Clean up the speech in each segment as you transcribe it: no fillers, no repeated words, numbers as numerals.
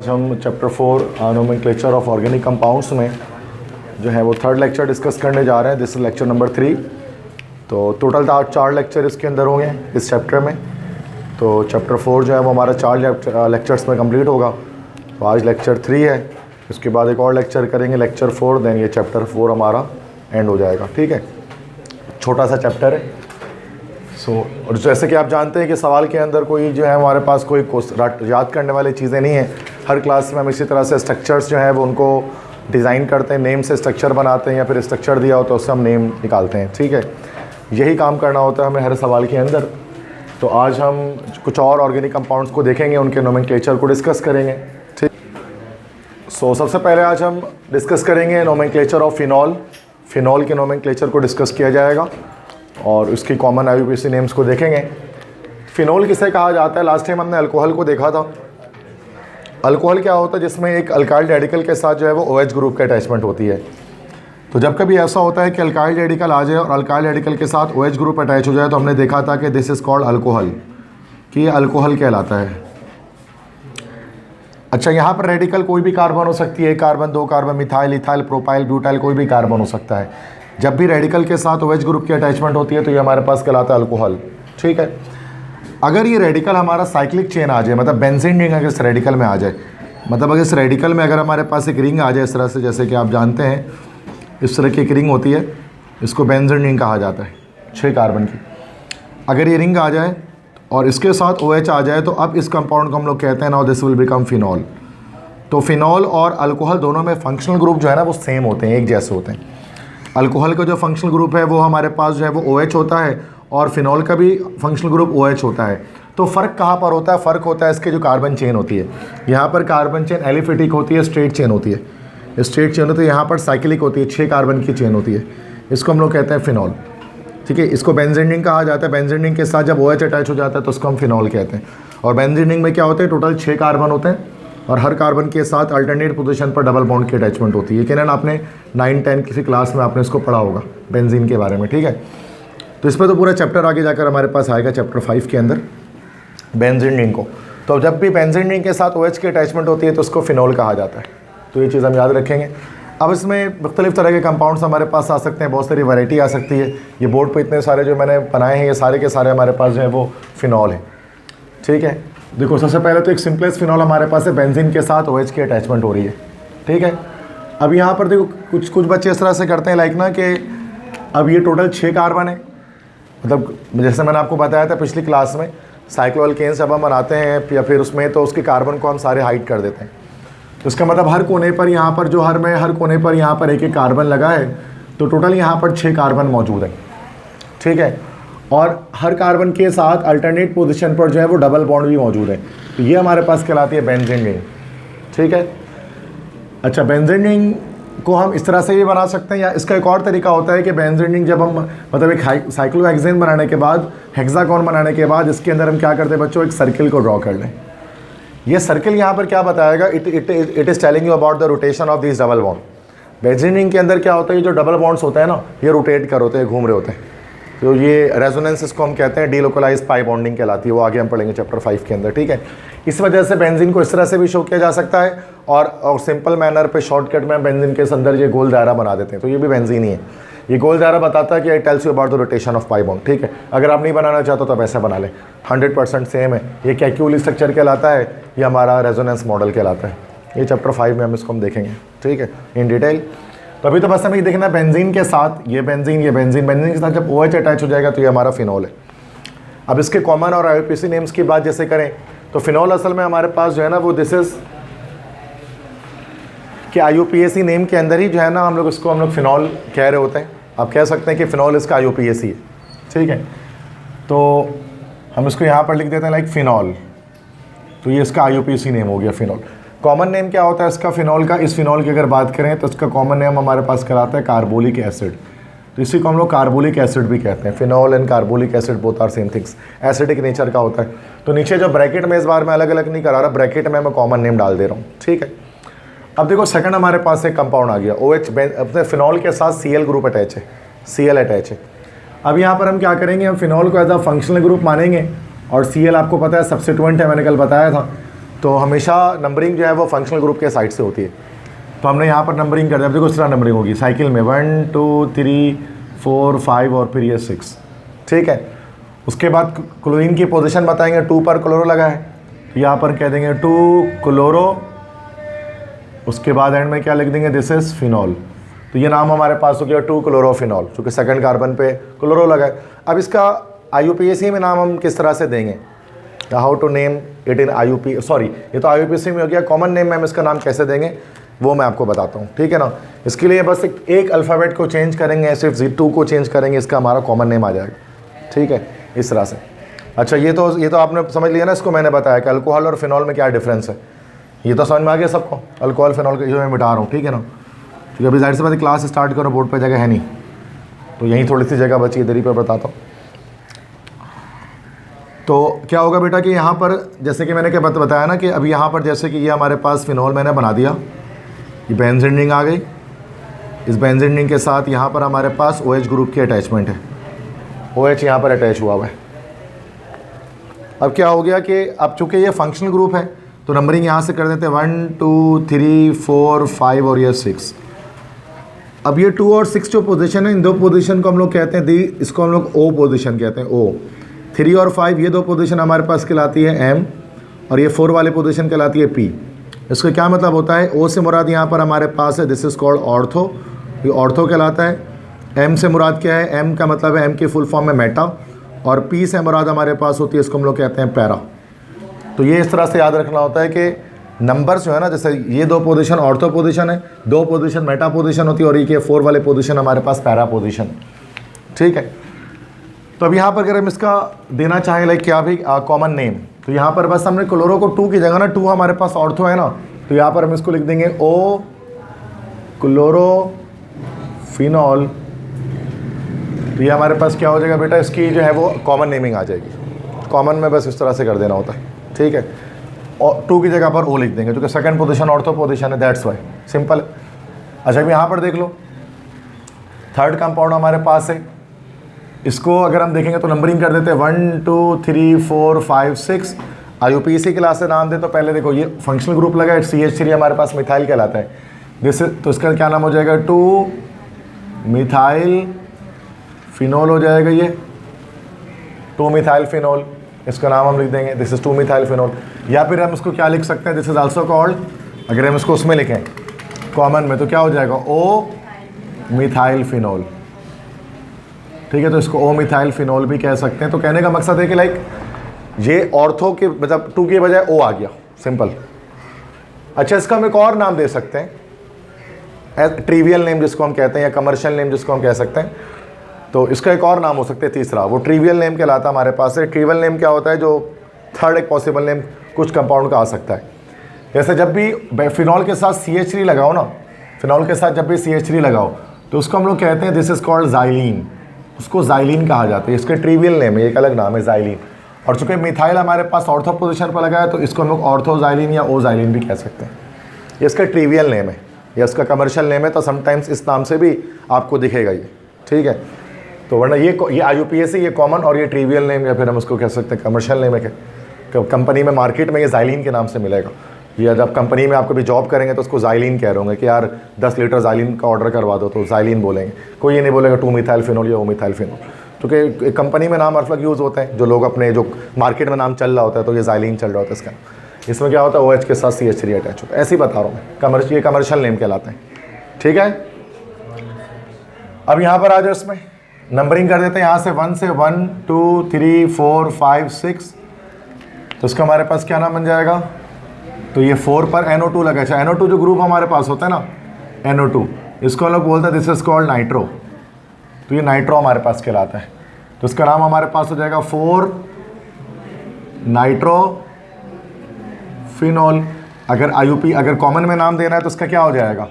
हम chapter 4 nomenclature of organic compounds में जो है वो थर्ड लेक्चर डिस्कस करने जा रहे हैं। This is lecture number 3। तो टोटल 4 लेक्चर इसके अंदर होंगे इस चैप्टर में। तो चैप्टर 4 जो है वो हमारा 4 लेक्चर्स में कंप्लीट होगा। तो आज लेक्चर 3 है, उसके बाद एक और लेक्चर करेंगे लेक्चर 4, देन ये चैप्टर 4 हमारा एंड हो जाएगा। ठीक है, छोटा सा चैप्टर है। और जैसे कि आप जानते हैं कि सवाल के अंदर कोई जो है हमारे पास कोई याद करने वाली चीज़ें नहीं हैं। हर क्लास में हम इसी तरह से स्ट्रक्चर्स जो है वो उनको डिज़ाइन करते हैं, नेम से स्ट्रक्चर बनाते हैं, या फिर स्ट्रक्चर दिया होता है उससे हम नेम निकालते हैं। ठीक है, यही काम करना होता है हमें हर सवाल के अंदर। तो आज हम कुछ और ऑर्गेनिक कंपाउंड्स को देखेंगे, उनके नोमेनक्लेचर को डिस्कस करेंगे। ठीक, सबसे पहले आज हम डिस्कस करेंगे नोमेनक्लेचर ऑफ फिनॉल। फिनॉल के नोमेनक्लेचर को डिस्कस किया जाएगा और उसकी कॉमन IUPAC नेम्स को देखेंगे। फिनॉल किसे कहा जाता है? लास्ट टाइम हमने अल्कोहल को देखा था। अल्कोहल क्या होता है? जिसमें एक अल्काइल रेडिकल के साथ जो है वो OH ग्रुप की अटैचमेंट होती है। तो जब कभी ऐसा होता है कि अल्काइल रेडिकल आ जाए और अल्काइल रेडिकल के साथ OH ग्रुप अटैच हो जाए, तो हमने देखा था कि दिस इज़ कॉल्ड अल्कोहल, कि ये अल्कोहल कहलाता है। अच्छा, यहाँ पर रेडिकल कोई भी कार्बन हो सकती है, 1 carbon, 2 carbon, methyl, ethyl, propyl, butyl, कोई भी कार्बन हो सकता है। जब भी रेडिकल के साथ OH ग्रुप की अटैचमेंट होती है तो ये हमारे पास कहलाता है अल्कोहल। ठीक है, अगर ये रेडिकल हमारा साइक्लिक चेन आ जाए, मतलब बेंजीन रिंग अगर इस रेडिकल में आ जाए, मतलब अगर इस रेडिकल में अगर हमारे पास एक रिंग आ जाए इस तरह से, जैसे कि आप जानते हैं इस तरह की एक रिंग होती है, इसको बेंजीन रिंग कहा जाता है, 6 कार्बन की। अगर ये रिंग आ जाए और इसके साथ OH आ जाए, तो अब इस कंपाउंड को हम लोग कहते हैं now this will become phenol. तो फिनॉल और अल्कोहल दोनों में फंक्शनल ग्रुप जो है ना वो सेम होते हैं, एक जैसे होते हैं। अल्कोहल का जो फंक्शनल ग्रुप है वो हमारे पास जो है वो OH होता है, और फिनॉल का भी फंक्शनल ग्रुप OH होता है। तो फ़र्क कहाँ पर होता है? फ़र्क होता है इसके जो कार्बन चेन होती है। यहाँ पर कार्बन चेन एलिफेटिक होती है, स्ट्रेट चेन होती है, स्ट्रेट चेन होती है। यहाँ पर साइक्लिक होती है, 6 कार्बन की चेन होती है। इसको हम लोग कहते हैं फिनॉल। ठीक है, इसको बेंजीन रिंग कहा जाता है। बेंजीन रिंग के साथ जब OH अटैच हो जाता है तो उसको हम फिनॉल कहते हैं। और बेंजीन रिंग में क्या होते हैं? टोटल 6 कार्बन होते हैं और हर कार्बन के साथ अल्टरनेट पोजीशन पर डबल बॉन्ड की अटैचमेंट होती है। यकीनन आपने 9-10 किसी क्लास में आपने इसको पढ़ा होगा बेंजीन के बारे में। ठीक है, तो इस पर तो पूरा चैप्टर आगे जाकर हमारे पास आएगा चैप्टर 5 के अंदर बेंजीन रिंग को। तो जब भी बेंजीन रिंग के साथ OH की अटैचमेंट होती है तो उसको फिनॉल कहा जाता है। तो ये चीज़ हम याद रखेंगे। अब इसमें मुख्तलिफ़ तरह के कंपाउंड्स हमारे पास आ सकते हैं, बहुत सारी वैरायटी आ सकती है। ये बोर्ड पर इतने सारे जो मैंने बनाए हैं, ये सारे के सारे हमारे पास जो है वो फिनॉल है। ठीक है, देखो सबसे पहले तो एक सिंपलेस्ट फिनॉल हमारे पास है, बेंजीन के साथ OH की अटैचमेंट हो रही है। ठीक है, अब यहाँ पर देखो कुछ बच्चे इस तरह से करते हैं लाइक ना कि अब ये टोटल 6 कार्बन है, मतलब जैसे मैंने आपको बताया था पिछली क्लास में, साइक्लोअल्केन्स जब हम बनाते हैं या फिर उसमें, तो उसके कार्बन को हम सारे हाइड कर देते हैं। तो इसका मतलब हर कोने पर यहाँ पर जो हर कोने पर यहाँ पर एक कार्बन लगा है, तो टोटल यहाँ पर 6 कार्बन मौजूद है। ठीक है, और हर कार्बन के साथ अल्टरनेट पोजीशन पर जो है वो डबल बॉन्ड भी मौजूद है। तो ये हमारे पास कहलाती है बेंजीन रिंग। ठीक है, अच्छा, बेंजीन रिंग को हम इस तरह से भी बना सकते हैं, या इसका एक और तरीका होता है कि बेंजीन रिंग जब हम मतलब एक साइक्लोहेक्सेन बनाने के बाद, हेक्सागोन बनाने के बाद, इसके अंदर हम क्या करते हैं बच्चों, एक सर्किल को ड्रॉ कर लें। ये सर्किल यहाँ पर क्या बताएगा? It is telling you about the rotation of this double bond. Benzene ring के अंदर क्या होता है, ये जो डबल बॉन्ड्स होते हैं ना, ये रोटेट कर होते हैं, घूम रहे होते हैं। तो ये रेजोनेंस इसको हम कहते हैं, डीलोकलाइज पाई बॉन्डिंग कहलाती है। वो आगे हम पढ़ेंगे चैप्टर 5 के अंदर। ठीक है, इस वजह से बेंजीन को इस तरह से भी शो किया जा सकता है, और सिंपल मैनर पे शॉर्टकट में बेंजीन के अंदर ये गोल दायरा बना देते हैं। तो ये भी बेंजीन ही है। ये गोल दायरा बताता है कि it tells you about the rotation of pi bond. ठीक है, अगर आप नहीं बनाना चाहते तो ऐसा बना लें, 100% सेम है। ये कैक्यूल स्ट्रक्चर कहलाता है, ये हमारा रेजोनेंस मॉडल कहलाता है। ये चैप्टर 5 में हम इसको देखेंगे। ठीक है, इन डिटेल। तो अभी तो बस हमें देखना है बेंजीन के साथ, ये बेंजीन बेंजीन के साथ जब OH अटैच हो जाएगा तो ये हमारा फिनॉल है। अब इसके कॉमन और IUPAC नेम्स की बात जैसे करें, तो फिनॉल असल में हमारे पास जो है ना वो दिस इज कि IUPAC नेम के अंदर ही जो है ना हम लोग फिनॉल कह रहे होते हैं। आप कह सकते हैं कि फिनॉल इसका IUPAC है। ठीक है, तो हम इसको यहाँ पर लिख देते हैं लाइक फिनॉल। तो ये इसका IUPAC नेम हो गया फिनॉल। कॉमन नेम क्या होता है इसका फिनॉल का? इस फिनॉल की अगर बात करें तो इसका कॉमन नेम हमारे पास कहलाता है कार्बोलिक एसिड। तो इसी को हम लोग कार्बोलिक एसिड भी कहते हैं। Phenol and carbolic acid both are same things, acidic nature का होता है। तो नीचे जो ब्रैकेट में इस बार मैं अलग अलग नहीं करा रहा, ब्रैकेट में मैं कॉमन नेम डाल दे रहा हूँ। ठीक है, अब देखो सेकंड हमारे पास एक कंपाउंड आ गया OH। अपने फिनॉल के साथ Cl ग्रुप अटैच है, Cl अटैच है। अब यहाँ पर हम क्या करेंगे, हम फिनॉल को एज अ फंक्शनल ग्रुप मानेंगे, और Cl आपको पता है सब्स्टिट्यूएंट है, मैंने कल बताया था। तो हमेशा नंबरिंग जो है वो फंक्शनल ग्रुप के साइड से होती है। तो हमने यहाँ पर नंबरिंग कर दिया। देखो इस तरह नंबरिंग होगी साइकिल में 1 2 3 4 5 और फिर ये 6, ठीक है। उसके बाद क्लोरीन की पोजीशन बताएंगे, 2 पर क्लोरो लगा है, तो यहाँ पर कह देंगे 2 क्लोरो, उसके बाद एंड में क्या लिख देंगे, दिस इज फिनॉल। तो ये नाम हमारे पास हो गया 2 क्लोरोफिनॉल, चूँकि सेकंड कार्बन पे क्लोरो लगा है। अब इसका IUPAC में नाम हम किस तरह से देंगे, how to name it in IUP, sorry ये तो IUPAC में हो गया, कॉमन नेम में हम इसका नाम कैसे देंगे वो मैं आपको बताता हूँ, ठीक है ना। इसके लिए बस एक अल्फ़ाबेट को चेंज करेंगे, सिर्फ Z2 को चेंज करेंगे, इसका हमारा कॉमन नेम आ जाएगा, ठीक है, इस तरह से। अच्छा ये तो आपने समझ लिया ना, इसको मैंने बताया कि अल्कोहल और फिनॉल में क्या डिफरेंस है, ये तो समझ में आ गया सबको। अल्कोहल फिनॉल जो मैं मिटा रहा हूँ, ठीक है ना, क्योंकि अभी जाहिर सी बात क्लास स्टार्ट करो, बोर्ड पर जगह है नहीं, तो यहीं थोड़ी सी जगह बची, इधर ही पर बताता हूँ। तो क्या होगा बेटा कि यहाँ पर जैसे कि मैंने क्या बताया ना कि अभी यहाँ पर जैसे कि ये हमारे पास फिनॉल मैंने बना दिया, ये बेंजीन रिंग आ गई, इस बेंजीन रिंग के साथ यहाँ पर हमारे पास OH ग्रुप की अटैचमेंट है, OH यहाँ पर अटैच हुआ है। अब क्या हो गया कि अब चूँकि ये फंक्शनल ग्रुप है तो नंबरिंग यहाँ से कर देते हैं 1 2 3 4 5 और ये 6। अब ये 2 और 6 जो पोजीशन है, इन दो पोजीशन को हम लोग कहते हैं इसको हम लोग O पोजीशन कहते हैं, O। 3 और 5 ये दो पोजीशन हमारे पास कहलाती है M, और ये 4 वाली पोजीशन कहलाती है P। इसका क्या मतलब होता है, O से मुराद यहाँ पर हमारे पास है, दिस इज़ कॉल्ड ऑर्थो, ये ऑर्थो कहलाता है। M से मुराद क्या है, M का मतलब है M की फुल फॉर्म में मेटा, और P से मुराद हमारे पास होती है, इसको हम लोग कहते हैं पैरा। तो ये इस तरह से याद रखना होता है कि नंबर्स जो है ना, जैसे ये 2 पोजीशन ऑर्थो पोजीशन है, 2 पोजीशन मेटा पोजीशन होती है, और ये 4 वाले पोजीशन हमारे पास पैरा पोजीशन, ठीक है। तो अब यहाँ पर अगर हम इसका देना चाहें लाइक क्या भी कॉमन नेम, तो यहाँ पर बस हमने क्लोरो को 2 की जगह ना, 2 हमारे पास ऑर्थो है ना, तो यहाँ पर हम इसको लिख देंगे O क्लोरोफिनॉल। तो ये हमारे पास क्या हो जाएगा बेटा, इसकी जो है वो कॉमन नेमिंग आ जाएगी। कॉमन में बस इस तरह से कर देना होता है, ठीक है। और 2 की जगह पर O लिख देंगे, क्योंकि सेकंड पोजीशन ऑर्थो पोजीशन है, दैट्स वाई, सिंपल है। अच्छा अब यहाँ पर देख लो, थर्ड कंपाउंड हमारे पास है, इसको अगर हम देखेंगे तो नंबरिंग कर देते हैं 1 2 3 4 5 6। IUPAC क्लास से नाम दे तो पहले देखो ये फंक्शनल ग्रुप लगा है, CH3 हमारे पास मिथाइल कहलाता है, जैसे तो इसका क्या नाम हो जाएगा, 2 मिथाइल फिनॉल हो जाएगा, ये 2 मिथाइल फिनॉल, इसका नाम हम लिख देंगे, दिस इज़ 2 मिथाइल फिनॉल। या फिर हम इसको क्या लिख सकते हैं, दिस इज़ आल्सो कॉल्ड, अगर हम इसको उसमें लिखें कॉमन में तो क्या हो जाएगा, O मिथाइल फिनॉल, ठीक है। तो इसको O मिथाइल फिनॉल भी कह सकते हैं। तो कहने का मकसद है कि लाइक ये ऑर्थो के मतलब 2 के बजाय O आ गया, सिंपल। अच्छा इसका हम एक और नाम दे सकते हैं, ट्रिवियल नेम जिसको हम कहते हैं, या कमर्शियल नेम जिसको हम कह सकते हैं। तो इसका एक और नाम हो सकता है तीसरा, वो ट्रिवियल नेम कहलाता है हमारे पास है। ट्रिवियल नेम क्या होता है, जो थर्ड एक पॉसिबल नेम कुछ कंपाउंड का आ सकता है। जैसे जब भी फिनॉल के साथ CH3 लगाओ ना, फिनॉल के साथ जब भी CH3 लगाओ तो उसको हम लोग कहते हैं दिस इज़ कॉल्ड ज़ाइलीन, उसको ज़ाइलीन कहा जाता है। इसके ट्रिवियल नेम है, एक अलग नाम है ज़ाइलीन। और चूँकि मिथाइल हमारे पास ऑर्थो पोजीशन पर लगा है तो इसको हम लोग ऑर्थोज़ाइलीन या ओज़ाइलीन भी कह सकते हैं। ये इसका ट्रिवियल नेम है, या इसका कमर्शियल नेम है, तो समटाइम्स इस नाम से भी आपको दिखेगा ये, ठीक है। तो वरना ये IUPAC ये कॉमन, और ये ट्रिवियल नेम या फिर हम उसको कह सकते हैं कमर्शियल नेम है। कंपनी में मार्केट में ये ज़ाइलीन के नाम से मिलेगा, या जब कंपनी में आप कभी जॉब करेंगे तो उसको ज़ाइलीन कह रहे होंगे कि यार 10 लीटर ज़ाइलीन का ऑर्डर करवा दो, तो ज़ाइलीन बोलेंगे, कोई ये नहीं बोलेगा 2 मिथाइल फिनॉल या O मिथाइल फिनॉल, क्योंकि कंपनी में नाम हर यूज़ होता है, जो लोग अपने जो मार्केट में नाम चल रहा होता है तो ये ज़ाइलीन चल रहा होता है इसका। इसमें क्या होता है, OH के साथ CH3 अटैच होता है, ऐसे ही बता रहा हूँ मैं, ये कमर्शियल नेम कहलाते हैं, ठीक है। अब यहाँ पर आ जाओ, इसमें नंबरिंग कर देते हैं यहाँ से 1 से 1 2 3 4 5 6। तो इसका हमारे पास क्या नाम बन जाएगा, तो ये 4 पर NO2 लगा। अच्छा NO2 जो ग्रुप हमारे पास होता है ना, NO2, इसको हम लोग बोलते हैं दिस इज कॉल्ड नाइट्रो। तो ये नाइट्रो हमारे पास कहलाता है, तो इसका नाम हमारे पास हो जाएगा 4 नाइट्रो फिनॉल। अगर कॉमन में नाम देना है तो इसका क्या हो जाएगा,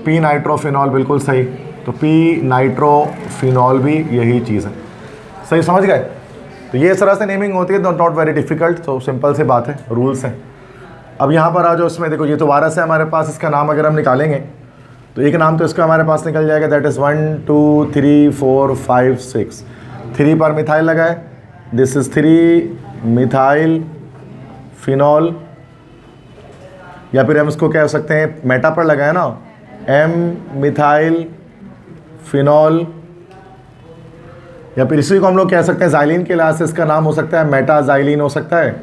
P नाइट्रोफिनॉल, बिल्कुल सही। तो P नाइट्रोफिनॉल भी यही चीज़ है, सही समझ गए। तो ये इस तरह से नेमिंग होती है, नॉट वेरी डिफ़िकल्ट, तो सिंपल सी बात है, रूल्स हैं। अब यहाँ पर आ जाओ, इसमें देखो ये दोबारा से हमारे पास इसका नाम अगर हम निकालेंगे तो एक नाम तो इसका हमारे पास निकल जाएगा, दैट इज़ 1 2 3 4 5 6। 3 पर मिथाइल लगा है, दिस इज़ 3 मिथाइल फिनॉल, या फिर हम इसको कह सकते हैं, मेटा पर लगाए ना, एम मिथाइल फिनॉल, या फिर इसी को हम लोग कह सकते हैं जाइलिन के लिहाज से इसका नाम हो सकता है मेटाजाइलिन हो सकता है,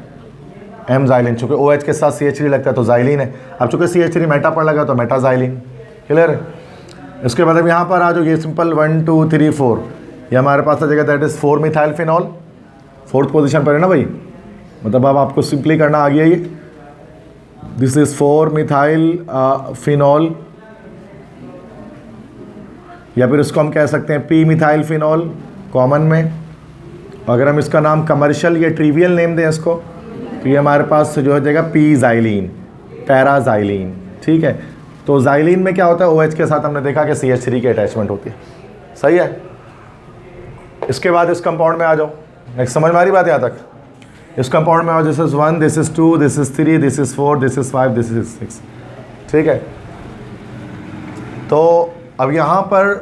एम जाइलिन, चूँकि OH के साथ CH3 लगता है तो जाइलिन है। अब चूँकि CH3 मेटा पर लगा तो मेटाजाइलिन। क्लियर है? इसके बाद अब यहाँ पर आ जाओ, ये सिंपल 1 2 3 4, ये हमारे पास आ जाएगा, that is 4 methyl phenol, 4th position पर है ना भाई, मतलब अब आपको सिंपली करना आ गया ये, दिस इज़ 4 मिथाइल फिनॉल, या फिर इसको हम कह सकते हैं पी मिथाइल फिनॉल कॉमन में। अगर हम इसका नाम कमर्शियल या ट्रिवियल नेम दें इसको, तो ये हमारे पास जो हो जाएगा पी जाइलिन, पैराजाइलिन। ठीक है, तो जाइलिन में क्या होता है, OH के साथ हमने देखा कि CH3 की अटैचमेंट होती है। सही है। इसके बाद इस कंपाउंड में आ जाओ, नेक्स्ट समझ में आ रही बात यहाँ तक? इस कंपाउंड में आओ, this is 1, this is 2, this is 3, this is 4, this is 5, this is 6। ठीक है, तो अब यहाँ पर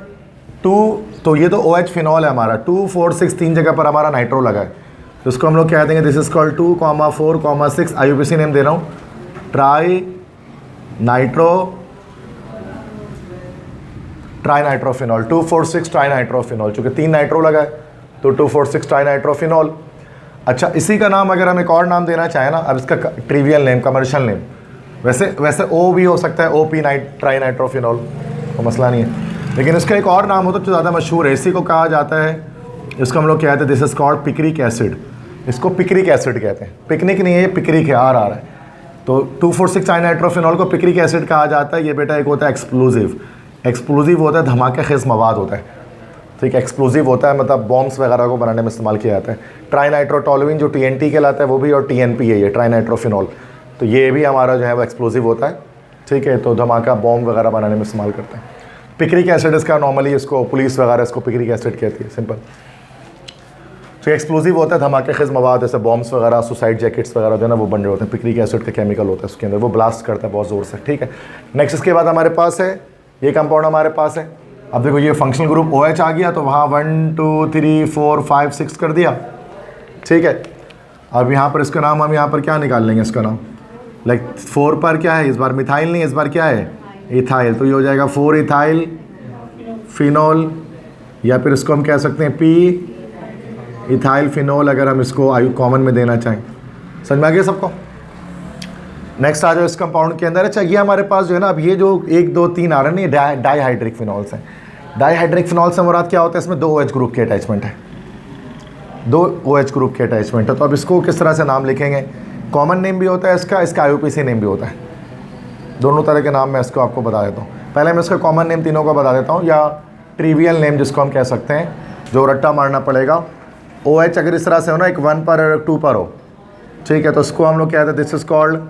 2, तो ये तो OH फिनॉल है हमारा, 2 4 6 3 जगह पर हमारा नाइट्रो लगा है, तो इसको हम लोग कह देंगे this is called 2, 4, 6, IUPAC name दे रहा हूँ, ट्राई नाइट्रोफिनॉल, 2 4 6 ट्राई नाइट्रोफिनॉल, चूँकि 3 नाइट्रो लगा है तो 2 4 6 ट्राई नाइट्रोफिनॉल। अच्छा, इसी का नाम अगर हम एक और नाम देना चाहें ना, अब इसका ट्रिवियल नेम, कमर्शियल नेम, वैसे O भी हो सकता है, OP ट्राई नाइट्रोफिनॉल, तो मसला नहीं है, लेकिन इसका एक और नाम होता है जो ज़्यादा मशहूर है, इसी को कहा जाता है, इसको हम लोग कहते हैं this is called picric acid. इसको पिक्रिक एसिड कहते हैं, पिकनिक नहीं है ये, पिक्रिक है, आर है। तो 2 4 6 ट्राई नाइट्रोफिनॉल को पिक्रिक एसिड कहा जाता है। ये बेटा एक होता है एक्सप्लोजिव होता है, धमाके खेज मवाद होता है। ठीक है, एक्सप्लोजिव होता है, मतलब बॉम्ब्स वगैरह को बनाने में इस्तेमाल किया जाता है। ट्राई नाइट्रोटोलुइन जो TNT कहलाता है वो भी, और TNP है ये, ट्राई नाइट्रोफिनॉल, तो ये भी हमारा जो है वो एक्सप्लोजिव होता है। ठीक है, तो धमाका बॉम्ब वगैरह बनाने में इस्तेमाल करते हैं। पिक्रिक एसिड इसका नॉर्मली, इसको पुलिस वगैरह इसको पिक्रिक एसिड कहती है, सिंपल। तो एक्सप्लोजिव होता है, धमाके खेज मवाद, जैसे बॉम्ब्स वगैरह, सुसाइड जैकेट्स वगैरह जो है ना वो बन रहे होते हैं, पिक्रिक एसिड का केमिकल होता है उसके अंदर, वो ब्लास्ट करता है बहुत ज़ोर से। ठीक है, नेक्स्ट इसके बाद हमारे पास है ये कंपाउंड हमारे पास है। अब देखो ये फंक्शनल ग्रुप OH आ गया, तो वहाँ 1 2 3 4 5 6 कर दिया। ठीक है, अब यहाँ पर इसका नाम हम यहाँ पर क्या निकाल लेंगे, इसका नाम लाइक 4 पर क्या है, इस बार मिथाइल नहीं, इस बार क्या है इथाइल, तो ये हो जाएगा 4 इथाइल फिनॉल, या फिर इसको हम कह सकते हैं पी इथाइल फिनॉल, अगर हम इसको कॉमन में देना चाहें। समझ में आ गया सबको? नेक्स्ट आ जाओ इस कंपाउंड के अंदर। अच्छा, ये हमारे पास जो है ना, अब ये जो 1 2 3 आ रहे हैं, ये डाईहाइड्रिक फिनॉल्स हैं। डाईहाइड्रिक फिनॉल से मुराद क्या होता है, इसमें 2 OH ग्रुप की अटैचमेंट है, 2 OH ग्रुप की अटैचमेंट है। तो अब इसको किस तरह से नाम लिखेंगे, कॉमन नेम भी होता है इसका IUPAC नेम भी होता है, दोनों तरह के नाम मैं इसको आपको बता देता हूँ। पहले मैं इसका कॉमन नेम तीनों का बता देता हूँ, या ट्रिवियल नेम जिसको हम कह सकते हैं, जो रट्टा मारना पड़ेगा। OH अगर इस तरह से हो ना, एक 1 पर और 2 पर हो, ठीक है, तो इसको हम लोग कहते हैं दिस इज़ कॉल्ड,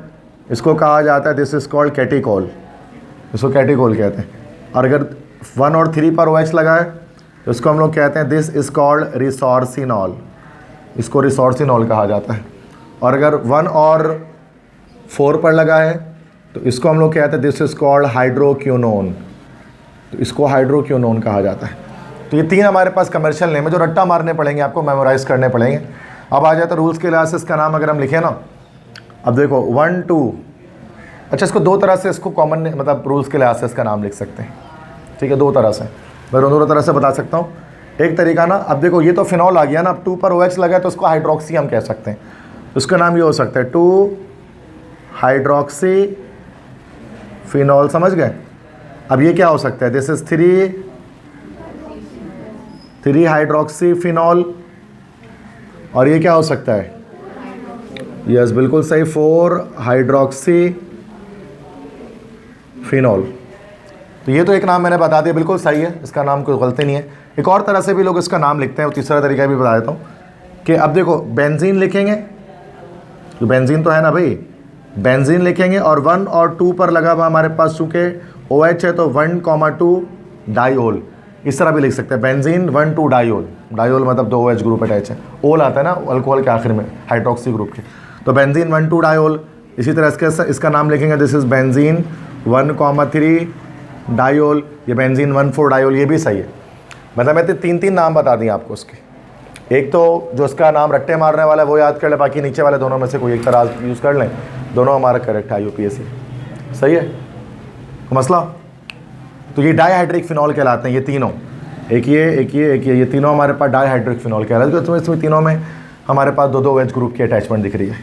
इसको कहा जाता है दिस इज़ कॉल्ड कैटिकोल, इसको कैटिकोल कहते हैं। और अगर 1 और 3 पर OH लगा है तो इसको हम लोग कहते हैं दिस इज़ कॉल्ड रिसोर्सिनॉल, इसको रिसोर्सिनॉल कहा जाता है। और अगर 1 और 4 पर लगा है तो इसको हम लोग कहते हैं दिस इज़ कॉल्ड हाइड्रोक्यूनोन, तो इसको हाइड्रोक्यूनोन कहा जाता है। तो ये 3 हमारे पास कमर्शियल नेम है जो रट्टा मारने पड़ेंगे, आपको मेमोराइज़ करने पड़ेंगे। अब आ जाता है रूल्स के लिहाज से इसका नाम अगर हम लिखें ना, अब देखो 1 2, अच्छा इसको 2 तरह से इसको कॉमन मतलब रूल्स के लिहाज से इसका नाम लिख सकते हैं। ठीक है, 2 तरह से मैं दोनों तरह से बता सकता हूँ। एक तरीका ना, अब देखो ये तो फिनॉल आ गया ना, अब 2 पर OH लगा है तो उसको हाइड्रोक्सी हम कह सकते हैं, उसका नाम ये हो सकता है 2 हाइड्रोक्सी फिनॉल, समझ गए? अब ये क्या हो सकता है, दिस इज़ 3 हाइड्रोक्सी फिनॉल, और ये क्या हो सकता है, यस बिल्कुल सही, 4 हाइड्रोक्सी फिनॉल। तो ये तो एक नाम मैंने बता दिया, बिल्कुल सही है, इसका नाम कोई गलती नहीं है। एक और तरह से भी लोग इसका नाम लिखते हैं, और तीसरा तरीका भी बता देता हूँ कि अब देखो बेंजीन लिखेंगे, तो बेंजीन तो है ना भाई, बेंजीन लिखेंगे और 1 और 2 पर लगा हुआ हमारे पास चूँकि OH है तो 1,2 डाइओल, इस तरह भी लिख सकते हैं, बेंजीन 1 2 डाइओल, डाइओल मतलब 2 OH ग्रुप अटैच है, ओल आता है ना अल्कोहल के आखिर में हाइड्रोक्सी ग्रुप के, तो बेंजीन 1 2 डाइओल। इसी तरह इसका नाम लिखेंगे दिस इज़ बेंजीन 1,3 डाइओल, ये बेंजीन 1 4 डाइओल, ये भी सही है। मतलब मैं 3 नाम बता दिए आपको उसके, एक तो जो इसका नाम रट्टे मारने वाला है वो याद कर ले, बाकी नीचे वाले दोनों में से कोई एक तरह यूज़ कर लें, दोनों हमारा करेक्ट है IUPAC। सही है तो मसला। तो ये डाईहाइड्रिक फिनॉल कहलाते हैं ये तीनों, एक ये तीनों हमारे पास डाईहाइड्रिक फिनॉल कहलाते हैं। तो इसमें तीनों में हमारे पास दो OH ग्रुप की अटैचमेंट दिख रही है।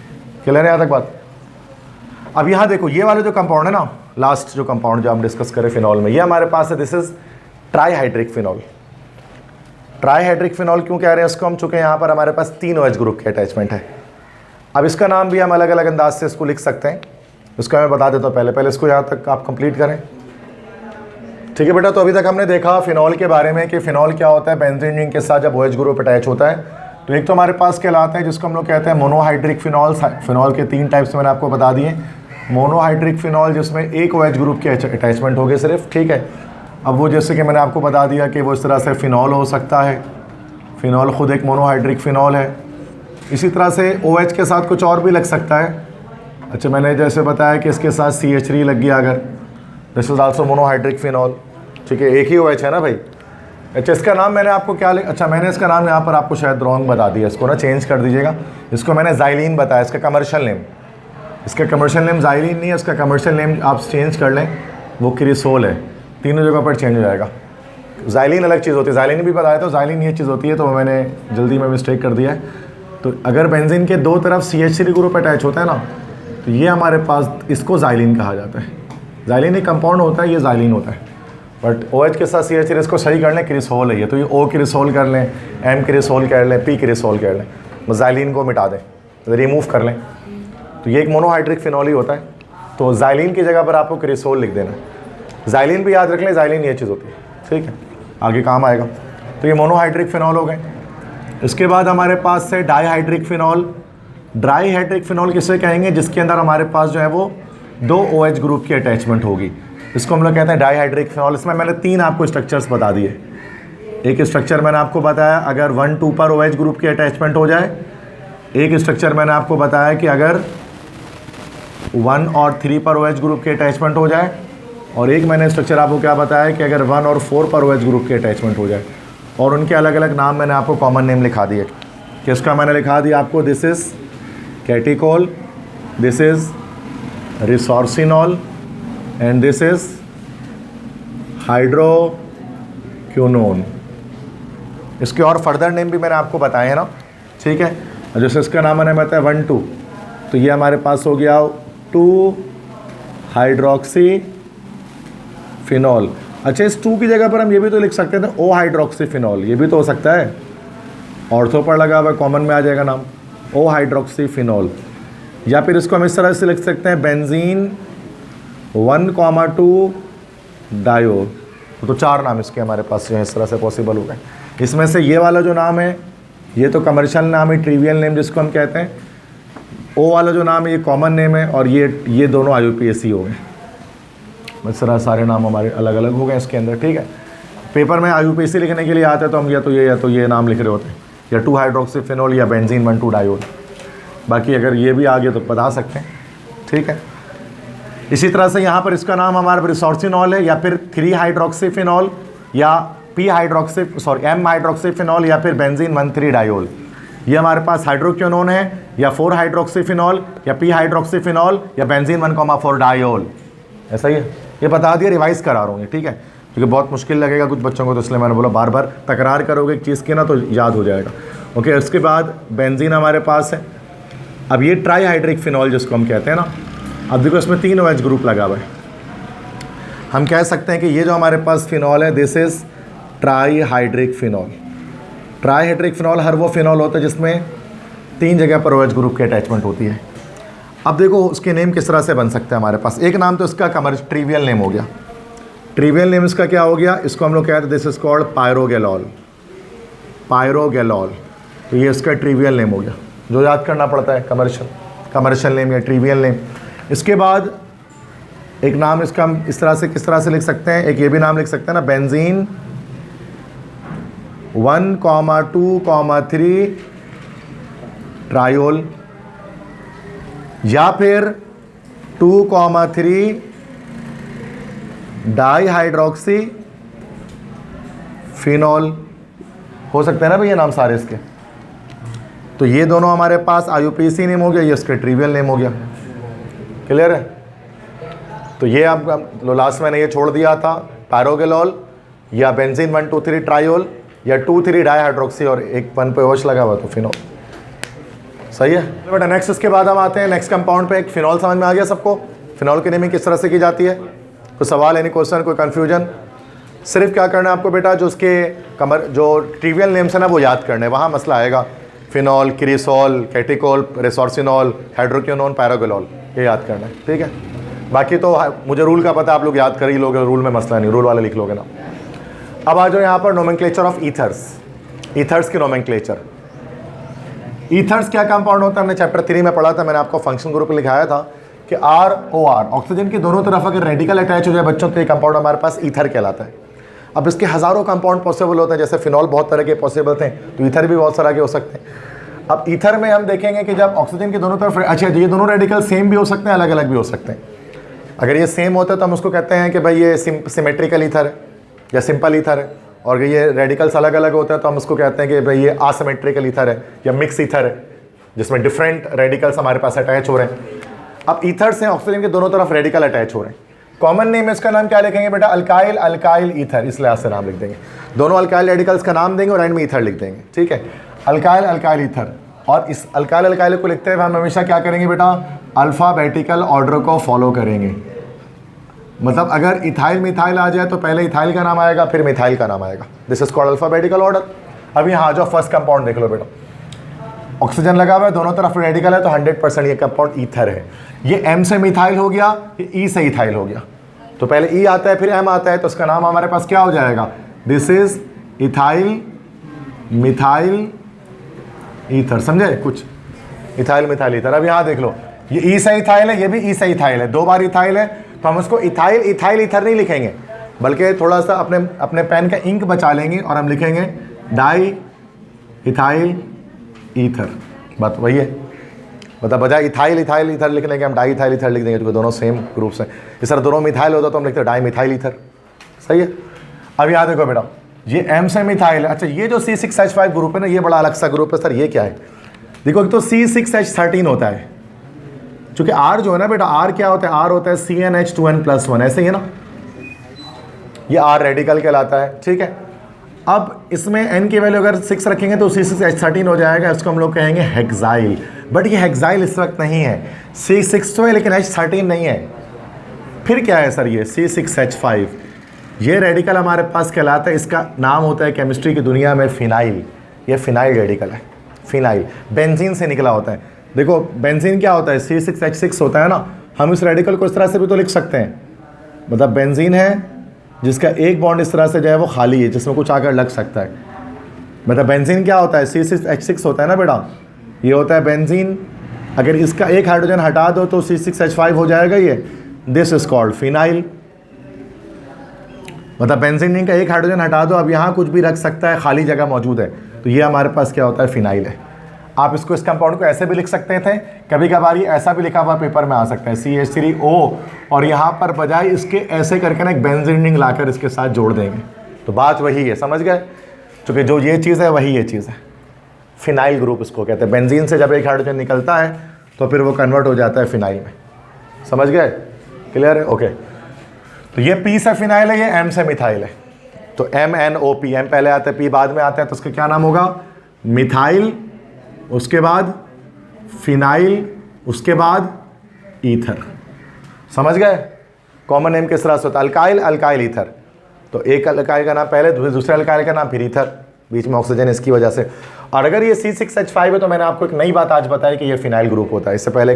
क्लियर है यहाँ तक बात। अब यहाँ देखो ये वाला जो कंपाउंड है ना, लास्ट जो कंपाउंड जो हम डिस्कस करें फिनॉल में, ये हमारे पास है, this is trihydric phenol. Trihydric phenol क्यों कह रहे हैं इसको हम, चूंकि यहाँ पर हमारे पास 3 OH ग्रुप की अटैचमेंट है। अब इसका नाम भी हम अलग अलग अंदाज से इसको लिख सकते हैं, इसका मैं बता देता हूँ। पहले इसको यहाँ तक आप कंप्लीट करें, ठीक है बेटा। तो अभी तक हमने देखा फिनॉल के बारे में कि फिनॉल क्या होता है। बेंजीन रिंग के साथ जब OH ग्रुप अटैच होता है तो एक तो हमारे पास कहलाते हैं जिसको हम लोग कहते हैं मोनोहाइड्रिक फिनॉल। फिनॉल के 3 टाइप्स मैंने आपको बता दिए। मोनोहाइड्रिक फिनॉल जिसमें एक OH ग्रुप की अटैचमेंट होगी सिर्फ, ठीक है। अब वो जैसे कि मैंने आपको बता दिया कि वो इस तरह से फिनॉल हो सकता है, फिनॉल खुद एक मोनोहाइड्रिक फिनॉल है। इसी तरह से OH के साथ कुछ और भी लग सकता है। अच्छा मैंने जैसे बताया कि इसके साथ CH3 लग गया अगर, this is also monohydric phenol, ठीक है, एक ही OH है ना भाई। अच्छा इसका नाम मैंने आपको क्या अच्छा मैंने इसका नाम यहाँ पर आपको शायद रॉन्ग बता दिया, इसको ना चेंज कर दीजिएगा। इसको मैंने ज़ाइलिन बताया, इसका कमर्शियल नेम, इसका कमर्शियल नेम ज़ाइलिन नहीं है, इसका कमर्शियल नेम आप चेंज कर लें, वो क्रिसोल है। तीनों जगह पर चेंज हो जाएगा। ज़ाइलिन अलग चीज़ होती है, ज़ाइलिन भी बताया तो ज़ाइलिन ये चीज़ होती है, तो मैंने जल्दी में मिस्टेक कर दिया है। तो अगर बेंजीन के 2 तरफ CH3 ग्रुप अटैच होता है ना, तो ये हमारे पास इसको ज़ाइलिन कहा जाता है। ज़ाइलिन एक कंपाउंड होता है, ये ज़ाइलिन होता है। बट OH के साथ CH3 इसको सही कर लें, क्रिसोल है ये, तो ये O क्रिसोल कर लें, M क्रिसोल कर लें, P क्रिसोल कर लें, बस ज़ाइलिन को मिटा दें, रिमूव कर लें। तो ये एक मोनोहाइड्रिक फिनॉल ही होता है। तो ज़ाइलिन की जगह पर आपको क्रिसोल लिख देना। ज़ाइलिन भी याद रख लें, ज़ाइलिन ये चीज़ होती है, ठीक है, आगे काम आएगा। तो ये मोनोहाइड्रिक फिनॉल हो गए। इसके बाद हमारे पास है डाईहाइड्रिक फिनॉल। डाईहाइड्रिक फिनॉल किसे कहेंगे, जिसके अंदर हमारे पास जो है वो 2 OH ग्रुप की अटैचमेंट होगी, इसको हम लोग कहते हैं डाईहाइड्रिक फिनॉल। इसमें मैंने 3 आपको स्ट्रक्चर्स बता दिए। एक स्ट्रक्चर मैंने आपको बताया अगर 1-2 पर OH ग्रुप की अटैचमेंट हो जाए, एक स्ट्रक्चर मैंने आपको बताया कि अगर 1 और 3 पर OH ग्रुप की अटैचमेंट हो जाए, और एक मैंने स्ट्रक्चर आपको क्या बताया कि अगर 1 और 4 पर OH ग्रुप की अटैचमेंट हो जाए। और उनके अलग अलग नाम मैंने आपको कॉमन नेम लिखा दिए। किसका मैंने लिखा दिया आपको, this is catechol, this is resorcinol and this is hydroquinone. इसके और फर्दर नेम भी मैंने आपको बताए हैं ना, ठीक है। जैसे इसका नाम मैंने बताया 1-2, तो ये हमारे पास हो गया 2 हाइड्रोक्सी फिनॉल। अच्छा इस 2 की जगह पर हम ये भी तो लिख सकते थे O हाइड्रोक्सी फिनॉल, ये भी तो हो सकता है, ऑर्थो पर लगा हुआ कॉमन में आ जाएगा नाम O हाइड्रोक्सी फिनॉल। या फिर इसको हम इस तरह से लिख सकते हैं बेंजीन 1,2 डायोल। तो 4 नाम इसके हमारे पास जो है इस तरह से पॉसिबल हो गए। इसमें से ये वाला जो नाम है ये तो कमर्शियल नाम है, ट्रिवियल नेम जिसको हम कहते हैं। O वाला जो नाम है ये कॉमन नेम है, और ये दोनों IUPAC हो गए। इस तरह सारे नाम हमारे अलग अलग हो गए इसके अंदर, ठीक है। पेपर में IUPAC लिखने के लिए आते हैं तो हम या तो ये नाम लिख रहे होते हैं, या 2 हाइड्रोक्सी फिनॉल या बेंजीन 1,2 डायोल। बाकी अगर ये भी आ गया तो बता सकते हैं, ठीक है। इसी तरह से यहाँ पर इसका नाम हमारा रिसोर्सिनॉल है, या फिर 3 हाइड्रोक्सी फिनॉल, या M हाइड्रोक्सी फिनॉल, या फिर बेंजीन 1,3 डायोल। ये हमारे पास हाइड्रोक्विनोन है, या 4 हाइड्रोक्सी फिनॉल, या P हाइड्रोक्सी फिनॉल, या बेंजीन 1,4 डायोल। ऐसा ही है, ये बता दिया, रिवाइज करा रहा हूँ ये, ठीक है, क्योंकि बहुत मुश्किल लगेगा कुछ बच्चों को, तो इसलिए मैंने बोला बार बार तकरार करोगे एक चीज़ की ना तो याद हो जाएगा। ओके, इसके बाद बेंजीन हमारे पास है। अब ये ट्राईहाइड्रिक फिनॉल जिसको हम कहते हैं ना, अब देखो इसमें 3 OH ग्रुप लगा हुआ है। हम कह सकते हैं कि ये जो हमारे पास फिनॉल है this is trihydric phenol. Trihydric phenol हर वो फिनॉल होता है जिसमें 3 जगह पर OH ग्रुप की अटैचमेंट होती है। अब देखो उसके नेम किस तरह से बन सकते हैं हमारे पास। एक नाम तो इसका ट्रिवियल नेम हो गया। ट्रिवियल नेम इसका क्या हो गया, इसको हम लोग कहते हैं दिस इज कॉल्ड पायरोगेलॉल। पायरोगेलॉल, तो ये इसका ट्रिवियल नेम हो गया, जो याद करना पड़ता है कमर्शियल नेम या ट्रिवियल नेम। इसके बाद एक नाम इसका हम इस तरह से किस तरह से लिख सकते हैं, एक ये भी नाम लिख सकते हैं ना, बेंजीन 1,2,3 ट्रायोल, या फिर 2,3 डाईहाइड्रोक्सी फिनॉल। हो सकते हैं ना भाई ये नाम सारे इसके। तो ये दोनों हमारे पास IUPAC नेम हो गया, ये इसका ट्रिवियल नेम हो गया। क्लियर है। तो ये अब लास्ट मैंने ये छोड़ दिया था, पैरोगेलॉल या बेंजीन 1,2,3 ट्रायोल या 2,3 डाईहाइड्रोक्सी और एक 1 पे OH लगा हुआ तो फिनॉल। सही है बेटा। नेक्स्ट इसके बाद हम आते हैं नेक्स्ट कंपाउंड पे। एक फिनॉल समझ में आ गया सबको, फिनॉल की नेमिंग किस तरह से की जाती है? कोई सवाल, एनी क्वेश्चन, कोई कन्फ्यूजन? सिर्फ क्या करना है आपको बेटा, जो उसके जो ट्रिवियल नेम्स है ना वो याद करने, वहाँ मसला आएगा। फिनॉल, क्रिसॉल, कैटिकोल, रेसोर्सिनॉल, हाइड्रोक्विनोन, पैरागोलॉल, ये याद करना है, ठीक है। बाकी तो मुझे रूल का पता, आप लोग याद कर ही लोगे, रूल में मसला नहीं, रूल वाले लिख लोगे ना। अब आ जाओ यहाँ पर नोमेनक्लेचर ऑफ ईथर्स। ईथर्स की नोमेनक्लेचर। ईथर्स क्या कंपाउंड होता है? हमने चैप्टर 3 में पढ़ा था, मैंने आपको फंक्शन ग्रुप लिखाया था कि ROR, ऑक्सीजन की दोनों तरफ अगर रेडिकल अटैच हो जाए बच्चों तो ये कंपाउंड हमारे पास ईथर कहलाता है। अब इसके हज़ारों कंपाउंड पॉसिबल होते हैं, जैसे फिनॉल बहुत तरह के पॉसिबल थे, तो ईथर भी बहुत तरह के हो सकते हैं। अब ईथर में हम देखेंगे कि जब ऑक्सीजन की दोनों तरफ, अच्छा ये दोनों रेडिकल सेम भी हो सकते हैं, अलग अलग भी हो सकते हैं। अगर ये सेम होता है तो हम उसको कहते हैं कि भाई ये सिमेट्रिकल ईथर है या सिंपल ईथर है, और ये रेडिकल्स अलग अलग होते हैं तो हम उसको कहते हैं कि भाई ये असिमेट्रिकल ईथर है या मिक्स ईथर है, जिसमें डिफरेंट रेडिकल्स हमारे पास अटैच हो रहे हैं। अब ईथर से ऑक्सीजन के दोनों तरफ रेडिकल अटैच हो रहे हैं। कॉमन नेम इसका नाम क्या लिखेंगे बेटा? अल्काइल अल्काइल ईथर, इस लिहाज से नाम लिख देंगे। दोनों अल्काइल रेडिकल्स का नाम देंगे और एंड में ईथर लिख देंगे, ठीक है। Alkyl alkyl ether. और इस अल्काइल अल्काइल को लिखते हुए हम हमेशा क्या करेंगे बेटा? अल्फ़ाबेटिकल ऑर्डर को फॉलो करेंगे। मतलब अगर इथाइल मिथाइल आ जाए तो पहले इथाइल का नाम आएगा, फिर मिथाइल का नाम आएगा। This is called alphabetical order. अब यहाँ आ जाओ, फर्स्ट कंपाउंड देख लो बेटा। ऑक्सीजन लगा हुआ है, दोनों तरफ रेडिकल है, तो 100% ये कंपाउंड ईथर है। ये M से मिथाइल हो गया, ये E से इथाइल हो गया। तो पहले E आता है फिर M आता है, तो उसका नाम हमारे पास क्या हो जाएगा? This is ethyl methyl ether. समझे कुछ? Ethyl methyl ether. अब यहाँ देख लो, ये E से इथाइल है, ये भी E से इथाइल है, 2 बार इथाइल है, तो हम उसको इथाइल इथाइल ईथर नहीं लिखेंगे, बल्कि थोड़ा सा अपने पेन का इंक बचा लेंगे और हम लिखेंगे डाई इथाइल ईथर। बात वही है, मतलब बजाय इथाइल इथाइल ईथर लिखने के हम डाई इथाइल ईथर लिख देंगे, क्योंकि दोनों सेम ग्रुप्स हैं। इस तरह दोनों मिथाइल होता तो हम लिखते हैं डाई मिथाइल ईथर। सही है। अब याद देखो बेटा, ये M से मिथाइल है। अच्छा, ये जो C6H5 ग्रुप है ना, ये बड़ा अलग सा ग्रुप है सर। ये क्या है? देखो, तो C6H13 होता है, चूंकि R जो है ना बेटा, R क्या होता है? R होता है CnH2n+1, ऐसे ही है ना, ये R रेडिकल कहलाता है, ठीक है। अब इसमें N की वैल्यू अगर 6 रखेंगे तो C6H13 हो जाएगा, इसको हम लोग कहेंगे हेक्साइल। बट ये हेक्साइल इस वक्त नहीं है, C6 तो है लेकिन H13 नहीं है। फिर क्या है सर? ये C6H5, ये रेडिकल हमारे पास कहलाता है, इसका नाम होता है केमिस्ट्री की दुनिया में फिनाइल। ये फिनाइल रेडिकल है, फिनाइल बेंजीन से निकला होता है। देखो बेंजीन क्या होता है? C6H6 होता है ना, हम इस रेडिकल को इस तरह से भी तो लिख सकते हैं, मतलब बेंजीन है जिसका एक बॉन्ड इस तरह से जो है वो खाली है, जिसमें कुछ आकर लग सकता है। मतलब बेंजीन क्या होता है? C6H6 होता है ना बेटा, ये होता है बेंजीन। अगर इसका एक हाइड्रोजन हटा दो तो C6H5 हो जाएगा ये। This is called phenyl. मतलब बेंजीन का एक हाइड्रोजन हटा दो, अब यहाँ कुछ भी रख सकता है, खाली जगह मौजूद है, तो ये हमारे पास क्या होता है? फिनाइल है। आप इसको, इस कंपाउंड को ऐसे भी लिख सकते थे, कभी कभार ये ऐसा भी लिखा हुआ पेपर में आ सकता है CH3O, और यहाँ पर बजाय इसके ऐसे करके ना एक बेंजीन रिंग लाकर इसके साथ जोड़ देंगे, तो बात वही है। समझ गए? क्योंकि जो ये चीज़ है वही ये चीज़ है, फिनाइल ग्रुप इसको कहते हैं। बेंजीन से जब एक हाइड्रोजन निकलता है तो फिर वो कन्वर्ट हो जाता है फिनाइल में। समझ गए? क्लियर है? ओके। तो ये P से फिनाइल है, ये M से मिथाइल है, तो MnOP, M पहले आता है P बाद में आता है, तो उसका क्या नाम होगा? मिथाइल, उसके बाद फिनाइल, उसके बाद ईथर। समझ गए? कॉमन नेम किस तरह से होता है? Alkyl alkyl ether. तो एक अल्काइल का नाम पहले, दूसरे अल्काइल का नाम फिर ईथर, बीच में ऑक्सीजन इसकी वजह से। और अगर ये C6H5 है तो मैंने आपको एक नई बात आज बताई कि ये फिनाइल ग्रुप होता है। इससे पहले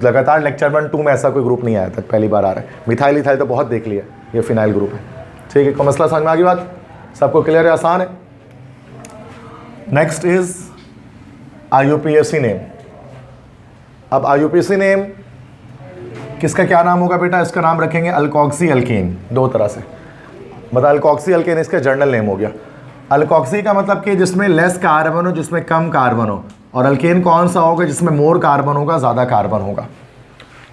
लगातार लेक्चर 1-2 में ऐसा कोई ग्रुप नहीं आया था, पहली बार आ रहा है। मिथाइल ईथाइल तो बहुत देख लिया, ये फिनाइल ग्रुप है, ठीक है। को मसला समझ में आ गई? बात सबको क्लियर है? आसान है। Next is IUPAC name. अब IUPAC नेम किसका क्या नाम होगा बेटा? इसका नाम रखेंगे अल्कोक्सी अल्केन, 2 तरह से। मतलब अल्कोक्सी अल्केन इसका जर्नल नेम हो गया। अल्कोक्सी का मतलब कि जिसमें लेस कार्बन हो, जिसमें कम कार्बन हो, और अल्केन कौन सा होगा? जिसमें मोर कार्बन होगा, ज़्यादा कार्बन होगा।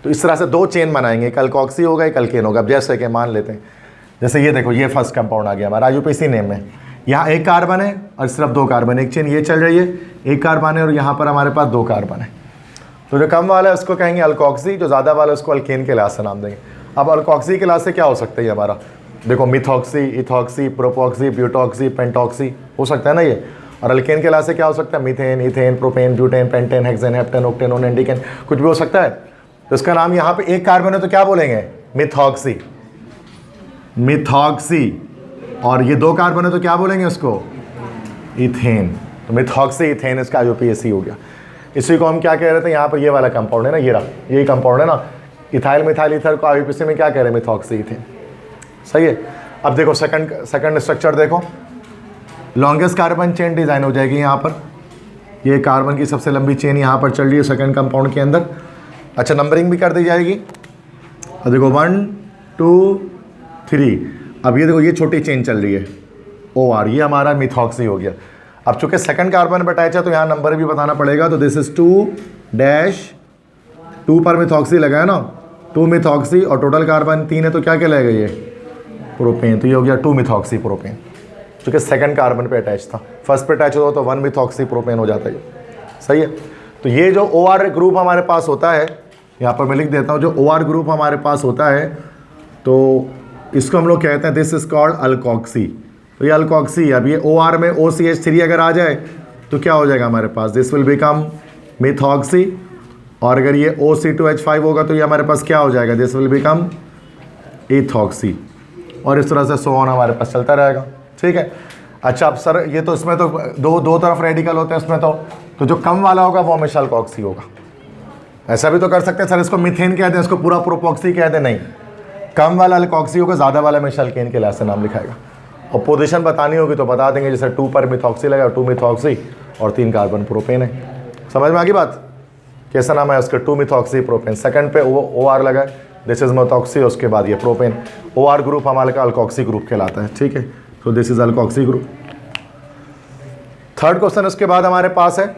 तो इस तरह से 2 चेन बनाएंगे, एक अल्कोक्सी होगा, एक अल्केन होगा। अब जैसे कि मान लेते हैं, जैसे ये देखो, ये फर्स्ट कंपाउंड आ गया हमारा IUPAC नेम में। यहाँ एक कार्बन है और सिर्फ 2 कार्बन, एक चेन ये चल रही है, एक कार्बन है और यहाँ पर हमारे पास 2 कार्बन है। तो जो कम वाला है उसको कहेंगे अल्कोक्सी, जो ज़्यादा वाला है उसको अल्केन के लिहाज से नाम देंगे। अब अल्कोक्सी क्लास से क्या हो सकता है ये हमारा, देखो मिथॉक्सी, इथॉक्सी, प्रोपॉक्सी, ब्यूटॉक्सी, पेंटॉक्सी हो सकता है ना ये। और अल्केन के क्लास से क्या हो सकता है, methane, ethane, propane, butane, pentane, hexane, heptane, octane, undecane, कुछ भी हो सकता है। तो इसका नाम यहाँ पे एक कार्बन है तो क्या बोलेंगे, मिथॉक्सी, मिथॉक्सी। और ये 2 कार्बन है तो क्या बोलेंगे उसको, इथेन। तो मिथॉक्सी इथेन इसका IUPAC हो गया। इसी को हम क्या कह रहे थे, यहाँ पर ये वाला कंपाउंड है ना, ये रहा, यही कंपाउंड है ना, इथाइल मिथाइल ईथर को IUPAC में क्या कह रहे हैं, मिथॉक्सी इथेन। सही है। अब देखो सेकंड स्ट्रक्चर देखो, लॉन्गेस्ट कार्बन चेन डिज़ाइन हो जाएगी यहाँ पर। ये कार्बन की सबसे लंबी चेन यहाँ पर चल रही है सेकंड कंपाउंड के अंदर। अच्छा, नंबरिंग भी कर दी जाएगी। और देखो 1 2 3। अब ये देखो ये छोटी चेन चल रही है OR, ये हमारा मिथॉक्सी हो गया। अब चूंकि सेकंड कार्बन पर अटैच है तो यहाँ नंबर भी बताना पड़ेगा। तो दिस इज 2 पर मिथॉक्सी लगा है ना, 2 मिथॉक्सी, और टोटल कार्बन 3 है तो क्या कहलाएगा ये, प्रोपेन। तो ये हो गया 2 मिथॉक्सी प्रोपेन, क्योंकि सेकंड कार्बन पे अटैच था। फर्स्ट पे अटैच होता तो 1 मिथॉक्सी प्रोपेन हो जाता है। सही है। तो ये जो OR ग्रुप हमारे पास होता है, यहाँ पर मैं लिख देता हूँ, जो OR ग्रुप हमारे पास होता है तो इसको हम लोग कहते हैं दिस इज कॉल्ड अल्कोक्सी। तो ये अल्कोक्सी। अब ये OR में OCH3 अगर आ जाए तो क्या हो जाएगा हमारे पास, दिस विल बिकम मिथॉक्सी। और अगर ये OC2H5 होगा तो ये हमारे पास क्या हो जाएगा, दिस विल बिकम इथॉक्सी। और इस तरह से सो ऑन हमारे पास चलता रहेगा। ठीक है। अच्छा, अब सर ये तो इसमें तो दो तरफ रेडिकल होते हैं इसमें, तो जो कम वाला होगा वो हमेशा अल्कोक्सी होगा। ऐसा भी तो कर सकते हैं सर, इसको मिथेन कह दें, इसको पूरा प्रोपॉक्सी कह दें, नहीं, कम वाला अल्कोक्सी होगा, ज़्यादा वाला हमेशा अल्केन के लास्ट से नाम लिखाएगा। और पोजीशन बतानी होगी तो बता देंगे, जैसे 2 पर मिथॉक्सी लगा, 2 मिथॉक्सी और 3 कार्बन प्रोपेन है। समझ में आ गई बात, कैसा नाम है उसका, 2 मिथॉक्सी प्रोपेन। सेकंड पे OR लगा, दिस इज मिथॉक्सी, उसके बाद ये प्रोपेन। OR ग्रुप हमारे का अल्कोक्सी ग्रुप कहलाता है। ठीक है, तो this is alkoxy group. Third question उसके बाद हमारे पास है,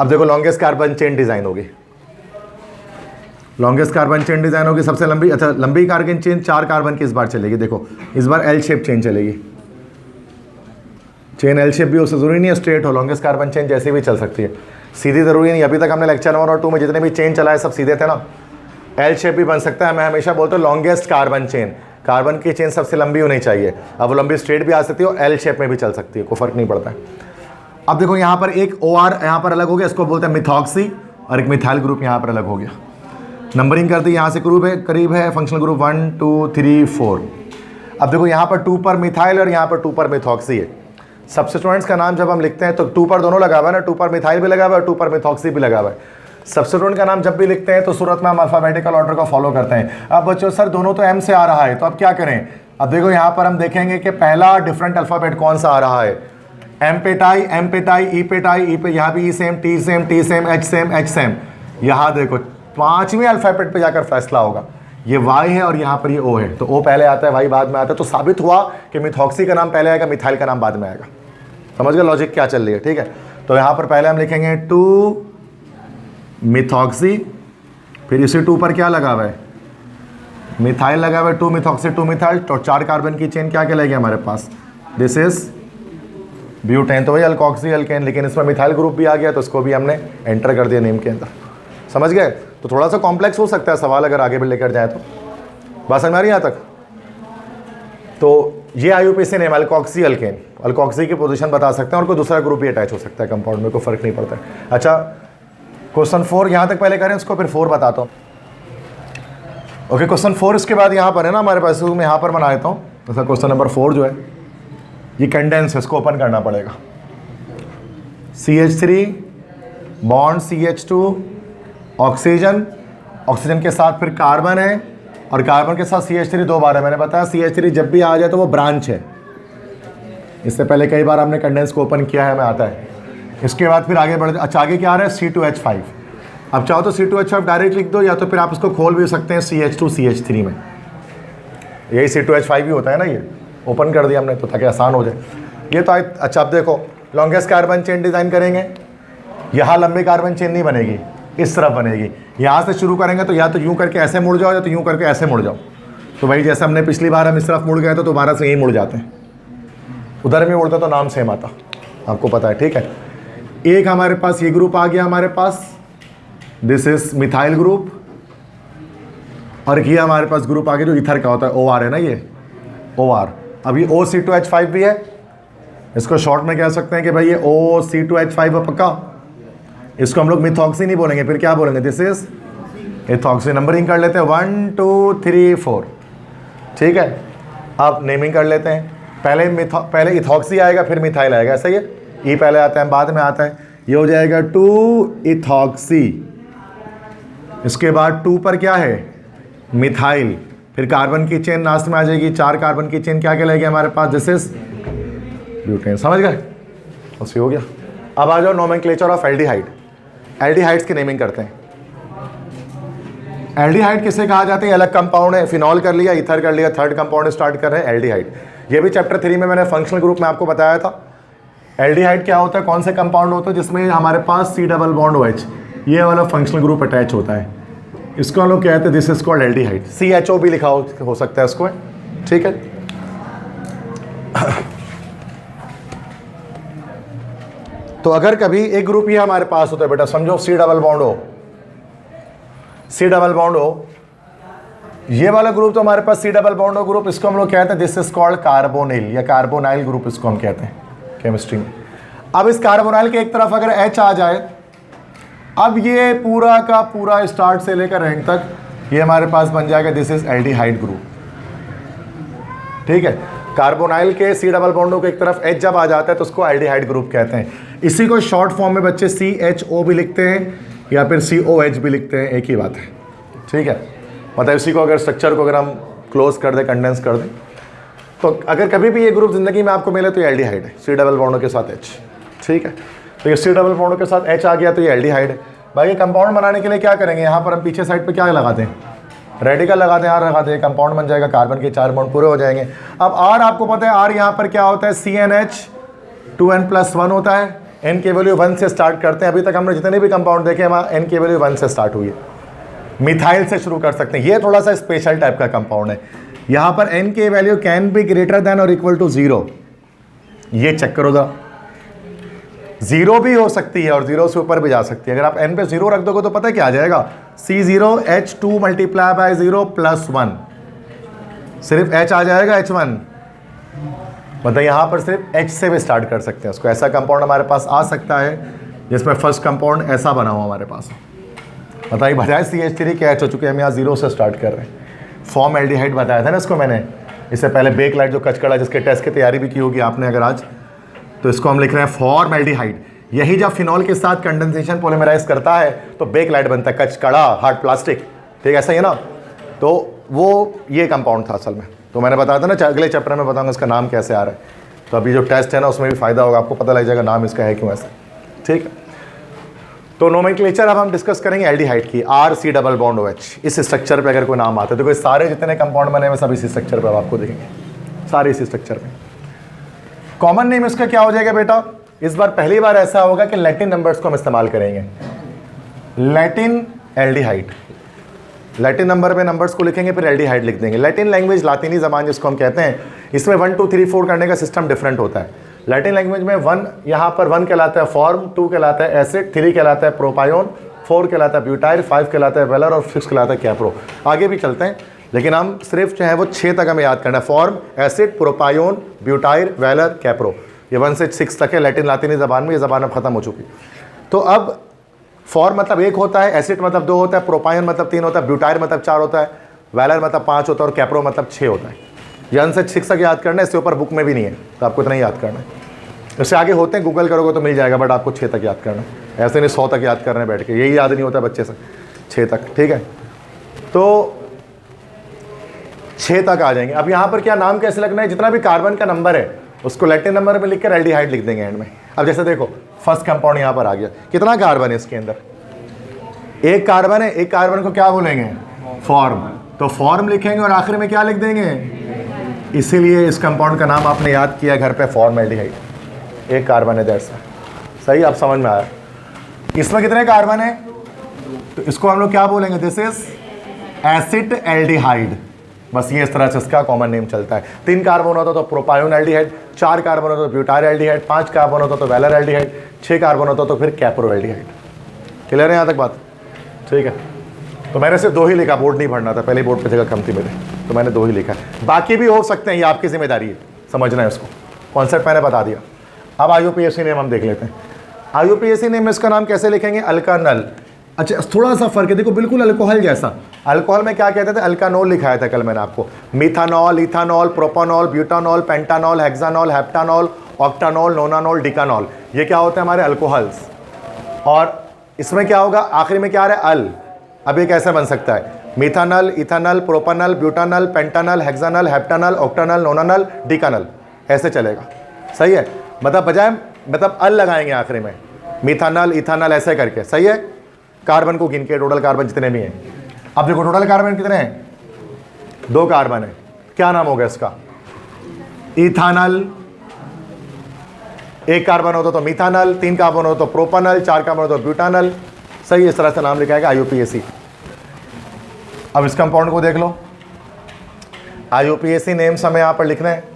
अब देखो लॉन्गेस्ट कार्बन चेन डिजाइन होगी, लॉन्गेस्ट कार्बन चेन डिजाइन होगी सबसे लंबी। अच्छा, लंबी कार्बन चेन 4 कार्बन की इस बार चलेगी। देखो इस बार L शेप चेन चलेगी, चेन L शेप भी उससे जरूरी नहीं है स्ट्रेट हो, लॉन्गेस्ट कार्बन चेन जैसे भी चल सकती है, सीधी जरूरी नहीं। अभी तक हमने लेक्चर 1 और 2 में जितने भी चेन चलाए सब सीधे थे ना, L शेप भी बन सकता है। मैं हमेशा बोलता हूँ लॉन्गेस्ट कार्बन चेन, कार्बन की चेन सबसे लंबी होनी चाहिए। अब वो लंबी स्ट्रेट भी आ सकती है और L शेप में भी चल सकती है, कोई फर्क नहीं पड़ता है। अब देखो यहाँ पर एक OR यहाँ पर अलग हो गया, इसको बोलते हैं मिथॉक्सी, और एक मिथाइल ग्रुप यहाँ पर अलग हो गया। नंबरिंग कर दी, यहाँ से ग्रुप है करीब है फंक्शनल ग्रुप 1 2 3 4। अब देखो यहाँ पर 2 पर मिथाइल और यहाँ पर 2 पर मिथॉक्सी है। सब्स्टिट्यूएंट्स का नाम जब हम लिखते हैं तो 2 पर दोनों लगा हुआ है ना, 2 पर मिथाइल भी लगा हुआ है और 2 पर मिथॉक्सी भी लगा हुआ है। सब्स्टिट्यूएंट का नाम जब भी लिखते हैं तो सूरत में हम अल्फाबेटिकल ऑर्डर को फॉलो करते हैं। अब बच्चों सर दोनों तो M से आ रहा है, तो अब क्या करें। अब देखो यहाँ पर हम देखेंगे कि पहला डिफरेंट अल्फाबेट कौन सा आ रहा है, M पे टाई, M पे टाई, E पे टाई, E पे, यहाँ भी E same, T same, T same, H same, H same. यहाँ देखो 5वें अल्फाबेट पे जाकर फैसला होगा, ये Y है और यहाँ पर ये O है, तो O पहले आता है Y बाद में आता है। तो साबित हुआ कि मिथॉक्सी का नाम पहले आएगा, मिथाइल का नाम बाद में आएगा। समझ गए लॉजिक क्या चल रही है। ठीक है, तो यहाँ पर पहले हम लिखेंगे 2 मिथॉक्सी, फिर इसी 2 पर क्या लगा हुआ है, मिथाइल लगा हुआ है, 2 मिथॉक्सी 2 मिथाइल, तो 4 कार्बन की चेन क्या कहलाएगी हमारे पास, दिस इज ब्यूटेन। तो वही अल्कोक्सी अल्केन, लेकिन इसमें मिथाइल ग्रुप भी आ गया तो इसको भी हमने एंटर कर दिया नेम के अंदर। समझ गए। तो थोड़ा सा कॉम्प्लेक्स हो सकता है सवाल अगर आगे भी लेकर जाए तो, बात समझ में आ रही है यहाँ तक। तो ये IUPAC name alkoxy alkane, alkoxy की पोजीशन बता सकते हैं और कोई दूसरा ग्रुप भी अटैच हो सकता है कंपाउंड में, कोई फर्क नहीं पड़ता है। अच्छा, क्वेश्चन 4 यहाँ तक पहले करें, उसको फिर 4 बताता हूँ। ओके, क्वेश्चन 4 इसके बाद यहाँ पर है ना हमारे पास, मैं यहाँ पर बना देता हूँ। जैसा क्वेश्चन नंबर 4 जो है ये कंडेंस है, इसको ओपन करना पड़ेगा। CH3 bond CH2 oxygen, oxygen के साथ फिर कार्बन है और कार्बन के साथ CH3 2 बार है। मैंने बताया CH3 जब भी आ जाए तो वो ब्रांच है, इससे पहले कई बार हमने कंडेंस को ओपन किया है, हमें आता है। इसके बाद फिर आगे बढ़, अच्छा आगे क्या आ रहा है C2H5। अब चाहो तो C2H5 डायरेक्ट लिख दो, या तो फिर आप इसको खोल भी सकते हैं CH2 CH3 में, यही C2H5 ही होता है ना, ये ओपन कर दिया हमने तो ताकि आसान हो जाए ये तो। अच्छा अब देखो लॉन्गेस्ट कार्बन चेन डिज़ाइन करेंगे, यहाँ लंबी कार्बन चेन नहीं बनेगी, इस तरफ बनेगी। यहाँ से शुरू करेंगे तो या तो यूँ करके ऐसे मुड़ जाओ या तो यूँ करके ऐसे मुड़ जाओ। तो भाई जैसे हमने पिछली बार हम इस तरफ मुड़ गए तो दोबारा से यहीं मुड़ जाते हैं, उधर में मुड़ते तो नाम सेम आता, आपको पता है। ठीक है, एक हमारे पास ये ग्रुप आ गया हमारे पास, दिस इज मिथाइल ग्रुप। और ये हमारे पास ग्रुप आगे जो ईथर का होता है, OR है ना, ये OR। अब ये OC2H5 भी है, इसको शॉर्ट में कह सकते हैं कि भाई ये OC2H5 है पक्का। इसको हम लोग मिथॉक्सी नहीं बोलेंगे, फिर क्या बोलेंगे, दिस इज इथॉक्सी। नंबरिंग कर लेते हैं 1 2 3 4, ठीक है। अब नेमिंग कर लेते हैं, पहले इथॉक्सी आएगा फिर मिथाइल आएगा, ऐसा ही है। ई पहले आता है बाद में आता है, ये हो जाएगा 2 इथॉक्सी। इसके बाद 2 पर क्या है, मिथाइल। फिर कार्बन की चेन लास्ट में आ जाएगी, 4 कार्बन की चेन क्या कहलाएगी हमारे पास, दिस इज ब्यूटेन। समझ गए, बस ये हो गया। अब आ जाओ नोमेनक्लेचर ऑफ एल्डिहाइड। एल्डिहाइड्स की नेमिंग करते हैं। एल्डिहाइड किसे कहा जाते हैं, अलग कंपाउंड है। फिनॉल कर लिया, ईथर कर लिया, थर्ड कंपाउंड स्टार्ट कर रहे हैं एल्डिहाइड। ये भी चैप्टर 3 में मैंने फंक्शनल ग्रुप में आपको बताया था। एल्डिहाइड क्या होता है, कौन से कंपाउंड होता है जिसमें हमारे पास C डबल बॉन्ड OH, ये वाला फंक्शनल ग्रुप अटैच होता है, इसको हम लोग कहते हैं this is called aldehyde. CHO भी लिखा हो सकता है इसको, ठीक है। तो अगर कभी एक ग्रुप ये हमारे पास होता है बेटा, समझो C डबल बॉन्ड हो, C डबल बॉन्ड हो, ये वाला ग्रुप तो हमारे पास C डबल बॉन्ड हो ग्रुप, इसको हम लोग कहते हैं दिस इज कॉल्ड कार्बोनिल या कार्बोनाइल ग्रुप, इसको हम कहते हैं केमिस्ट्री में। अब इस कार्बोनाइल के एक तरफ अगर H आ जाए, अब ये पूरा का पूरा स्टार्ट से लेकर एंड तक ये हमारे पास बन जाएगा दिस इज एल्डिहाइड ग्रुप, ठीक है। कार्बोनाइल के C डबल बॉन्डों के एक तरफ H जब आ जाता है तो उसको एल्डिहाइड ग्रुप कहते हैं। इसी को शॉर्ट फॉर्म में बच्चे CHO भी लिखते हैं या फिर COH भी लिखते हैं, एक ही बात है, ठीक है। मतलब इसी को अगर स्ट्रक्चर को अगर हम क्लोज कर दें, कंडेंस कर दें, तो अगर कभी भी ये ग्रुप जिंदगी में आपको मिले तो ये एल्डिहाइड है, C डबल बॉन्डों के साथ H, ठीक है। तो ये C डबल बॉन्डों के साथ H आ गया तो ये एल्डिहाइड है। बाकी कंपाउंड बनाने के लिए क्या करेंगे, यहाँ पर हम पीछे साइड पे क्या लगाते हैं, रेडिकल लगाते हैं, R लगाते हैं, कंपाउंड बन जाएगा, कार्बन के 4 बॉन्ड पूरे हो जाएंगे। अब R आपको पता है, R यहाँ पर क्या होता है, CnH2n+1 होता है। N की वैल्यू 1 से स्टार्ट करते हैं। अभी तक हमने जितने भी कंपाउंड देखे वहाँ N की वैल्यू 1 से स्टार्ट हुई है। मिथाइल से शुरू कर सकते हैं, ये थोड़ा सा स्पेशल टाइप का कंपाउंड है। यहाँ पर N की value can be greater than और इक्वल टू 0, ये चेक करो जरा। 0 भी हो सकती है और 0 से ऊपर भी जा सकती है। अगर आप N पे 0 रख दोगे तो पता है क्या आ जाएगा, C0H2 मल्टीप्लाई बाय 0 + 1, सिर्फ H आ जाएगा, H1। मतलब यहाँ पर सिर्फ H से भी स्टार्ट कर सकते हैं उसको। ऐसा कंपाउंड हमारे पास आ सकता है जिसमें फर्स्ट कंपाउंड ऐसा बना हुआ हमारे पास। बताइए, बजाय CH3 के H हो चुके हैं, हम यहाँ 0 से स्टार्ट कर रहे हैं। फॉर्म एल्डिहाइड बताया था ना इसको मैंने, इससे पहले बेक लाइट जो कचकड़ा, जिसके टेस्ट की तैयारी भी की होगी आपने अगर आज, तो इसको हम लिख रहे हैं फॉर्म एल्डिहाइड। यही जब फिनॉल के साथ कंडेंसेशन पॉलीमराइज करता है तो बेक लाइट बनता है, कचकड़ा, हार्ड प्लास्टिक, ठीक है, ऐसा ही है ना। तो वो ये कंपाउंड था असल में। तो मैंने बताया था ना, अगले चैप्टर में बताऊंगा इसका नाम कैसे आ रहा है। तो अभी जो टेस्ट है ना उसमें भी फ़ायदा होगा, आपको पता लग जाएगा नाम इसका है क्यों ऐसा, ठीक है। तो नोमेनक्लेचर अब हम डिस्कस करेंगे एल्डिहाइड की, R C double bond OH। इस स्ट्रक्चर पे अगर कोई नाम आता है तो कोई सारे जितने कंपाउंड बने हुए सब इसी स्ट्रक्चर पे आपको दिखेंगे, सारे इसी स्ट्रक्चर में। कॉमन नेम इसका क्या हो जाएगा बेटा, इस बार पहली बार ऐसा होगा कि लैटिन नंबर्स को हम इस्तेमाल करेंगे। लैटिन एल्डिहाइड, लैटिन नंबर पे नंबर्स को लिखेंगे फिर एल्डिहाइड लिख देंगे। लैटिन लैंग्वेज, लातीनी ज़बान जिसको हम कहते हैं, इसमें 1 2 3 4 करने का सिस्टम डिफरेंट होता है। लैटिन लैंग्वेज में 1 यहाँ पर 1 कहलाता है फॉर्म, 2 कहलाता है एसिड, 3 कहलाता है प्रोपायोन, 4 कहलाता है ब्यूटाइल, 5 कहलाता है वेलर और 6 कहलाता है कैप्रो। आगे भी चलते हैं लेकिन हम सिर्फ जो है वो 6 तक हमें याद करना है। Form, acid, propion, butyl, valer, capro, ये 1 से 6 तक है लैटिन लातीनी ज़बान में। ये ज़बान अब ख़त्म हो चुकी। तो अब फॉर्म मतलब 1 होता है, एसिड मतलब 2 होता है, प्रोपायोन मतलब 3 होता है, ब्यूटाइल मतलब 4 होता है, वेलर मतलब 5 होता है और कैप्रो मतलब 6 होता है। ये 1 से 6 तक याद करना है, इससे ऊपर बुक में भी नहीं है तो आपको इतना ही याद करना है। इससे आगे होते हैं, गूगल करोगे तो मिल जाएगा, बट आपको 6 तक याद करना है। ऐसे नहीं 100 तक याद करने बैठ के, यही याद नहीं होता बच्चे से, 6 तक, ठीक है। तो 6 तक आ जाएंगे। अब यहाँ पर क्या नाम कैसे लगना है, जितना भी कार्बन का नंबर है उसको लैटिन नंबर में लिख कर एल्डिहाइड लिख देंगे एंड में। अब जैसे देखो फर्स्ट कंपाउंड यहाँ पर आ गया, कितना कार्बन है इसके अंदर, 1 कार्बन है। 1 कार्बन को क्या बोलेंगे, फॉर्म, तो फॉर्म लिखेंगे और आखिर में क्या लिख देंगे। इसीलिए इस कंपाउंड का नाम आपने याद किया घर पे, फॉर्म एल्डिहाइड। 1 कार्बन है, दैट्स सही, आप समझ में आया। इसमें कितने कार्बन है, तो इसको हम लोग क्या बोलेंगे, दिस इज एसिड एल्डिहाइड। बस ये इस तरह से इसका कॉमन नेम चलता है। 3 कार्बन होता तो प्रोपायोन एल्डिहाइड, 4 कार्बन होता तो ब्यूटाइल एल्डिहाइड, 5 कार्बन होता तो वेलर एल्डिहाइड, 6 कार्बन होता तो फिर कैप्रो एल्डिहाइड। क्लियर है यहाँ तक बात, ठीक है। तो मैंने सिर्फ 2 ही लिखा, बोर्ड नहीं भरना था, पहले बोर्ड पे जगह कम थी मेरे, तो मैंने 2 ही लिखा। बाकी भी हो सकते हैं, ये आपकी जिम्मेदारी है, समझना है उसको। कॉन्सेप्ट मैंने बता दिया। अब IUPAC नेम हम देख लेते हैं। IUPAC नेम में इसका नाम कैसे लिखेंगे? अल्कानल। अच्छा, थोड़ा सा फर्क है, देखो बिल्कुल अल्कोहल जैसा। अल्कोहल में क्या कहते थे? अल्कानोल लिखाया था कल मैंने आपको। मिथानॉल, इथानॉल, प्रोपानॉल, ब्यूटानॉल, पेंटानॉल, हेक्सानॉल, हेप्टानॉल, ऑक्टानॉल, नोनानॉल, डिकानॉल, ये क्या होते हैं? हमारे अल्कोहल्स। और इसमें क्या होगा? आखिरी में क्या आ रहा है? अल। अब ये कैसे बन सकता है? मिथानल, इथानल, प्रोपानल, ब्यूटानल, पेंटानल, हेक्सानल, हेप्टानल, ऑक्टानल, नोनानल, डिकानल, ऐसे चलेगा। सही है? मतलब बजाय मतलब अल लगाएंगे आखिरी में, मिथानल, इथानल, ऐसे करके। सही है? कार्बन को गिन के, टोटल कार्बन जितने भी हैं। अब देखो टोटल कार्बन कितने हैं? 2 कार्बन है। क्या नाम होगा इसका? इथानल। 1 कार्बन होता तो मिथानल, 3 कार्बन हो तो प्रोपानल, 4 कार्बन हो तो ब्यूटानल। सही, इस तरह से नाम लिखा है IUPAC। अब इस कंपाउंड को देख लो, IUPAC नेम्स हमें यहाँ पर लिखना है।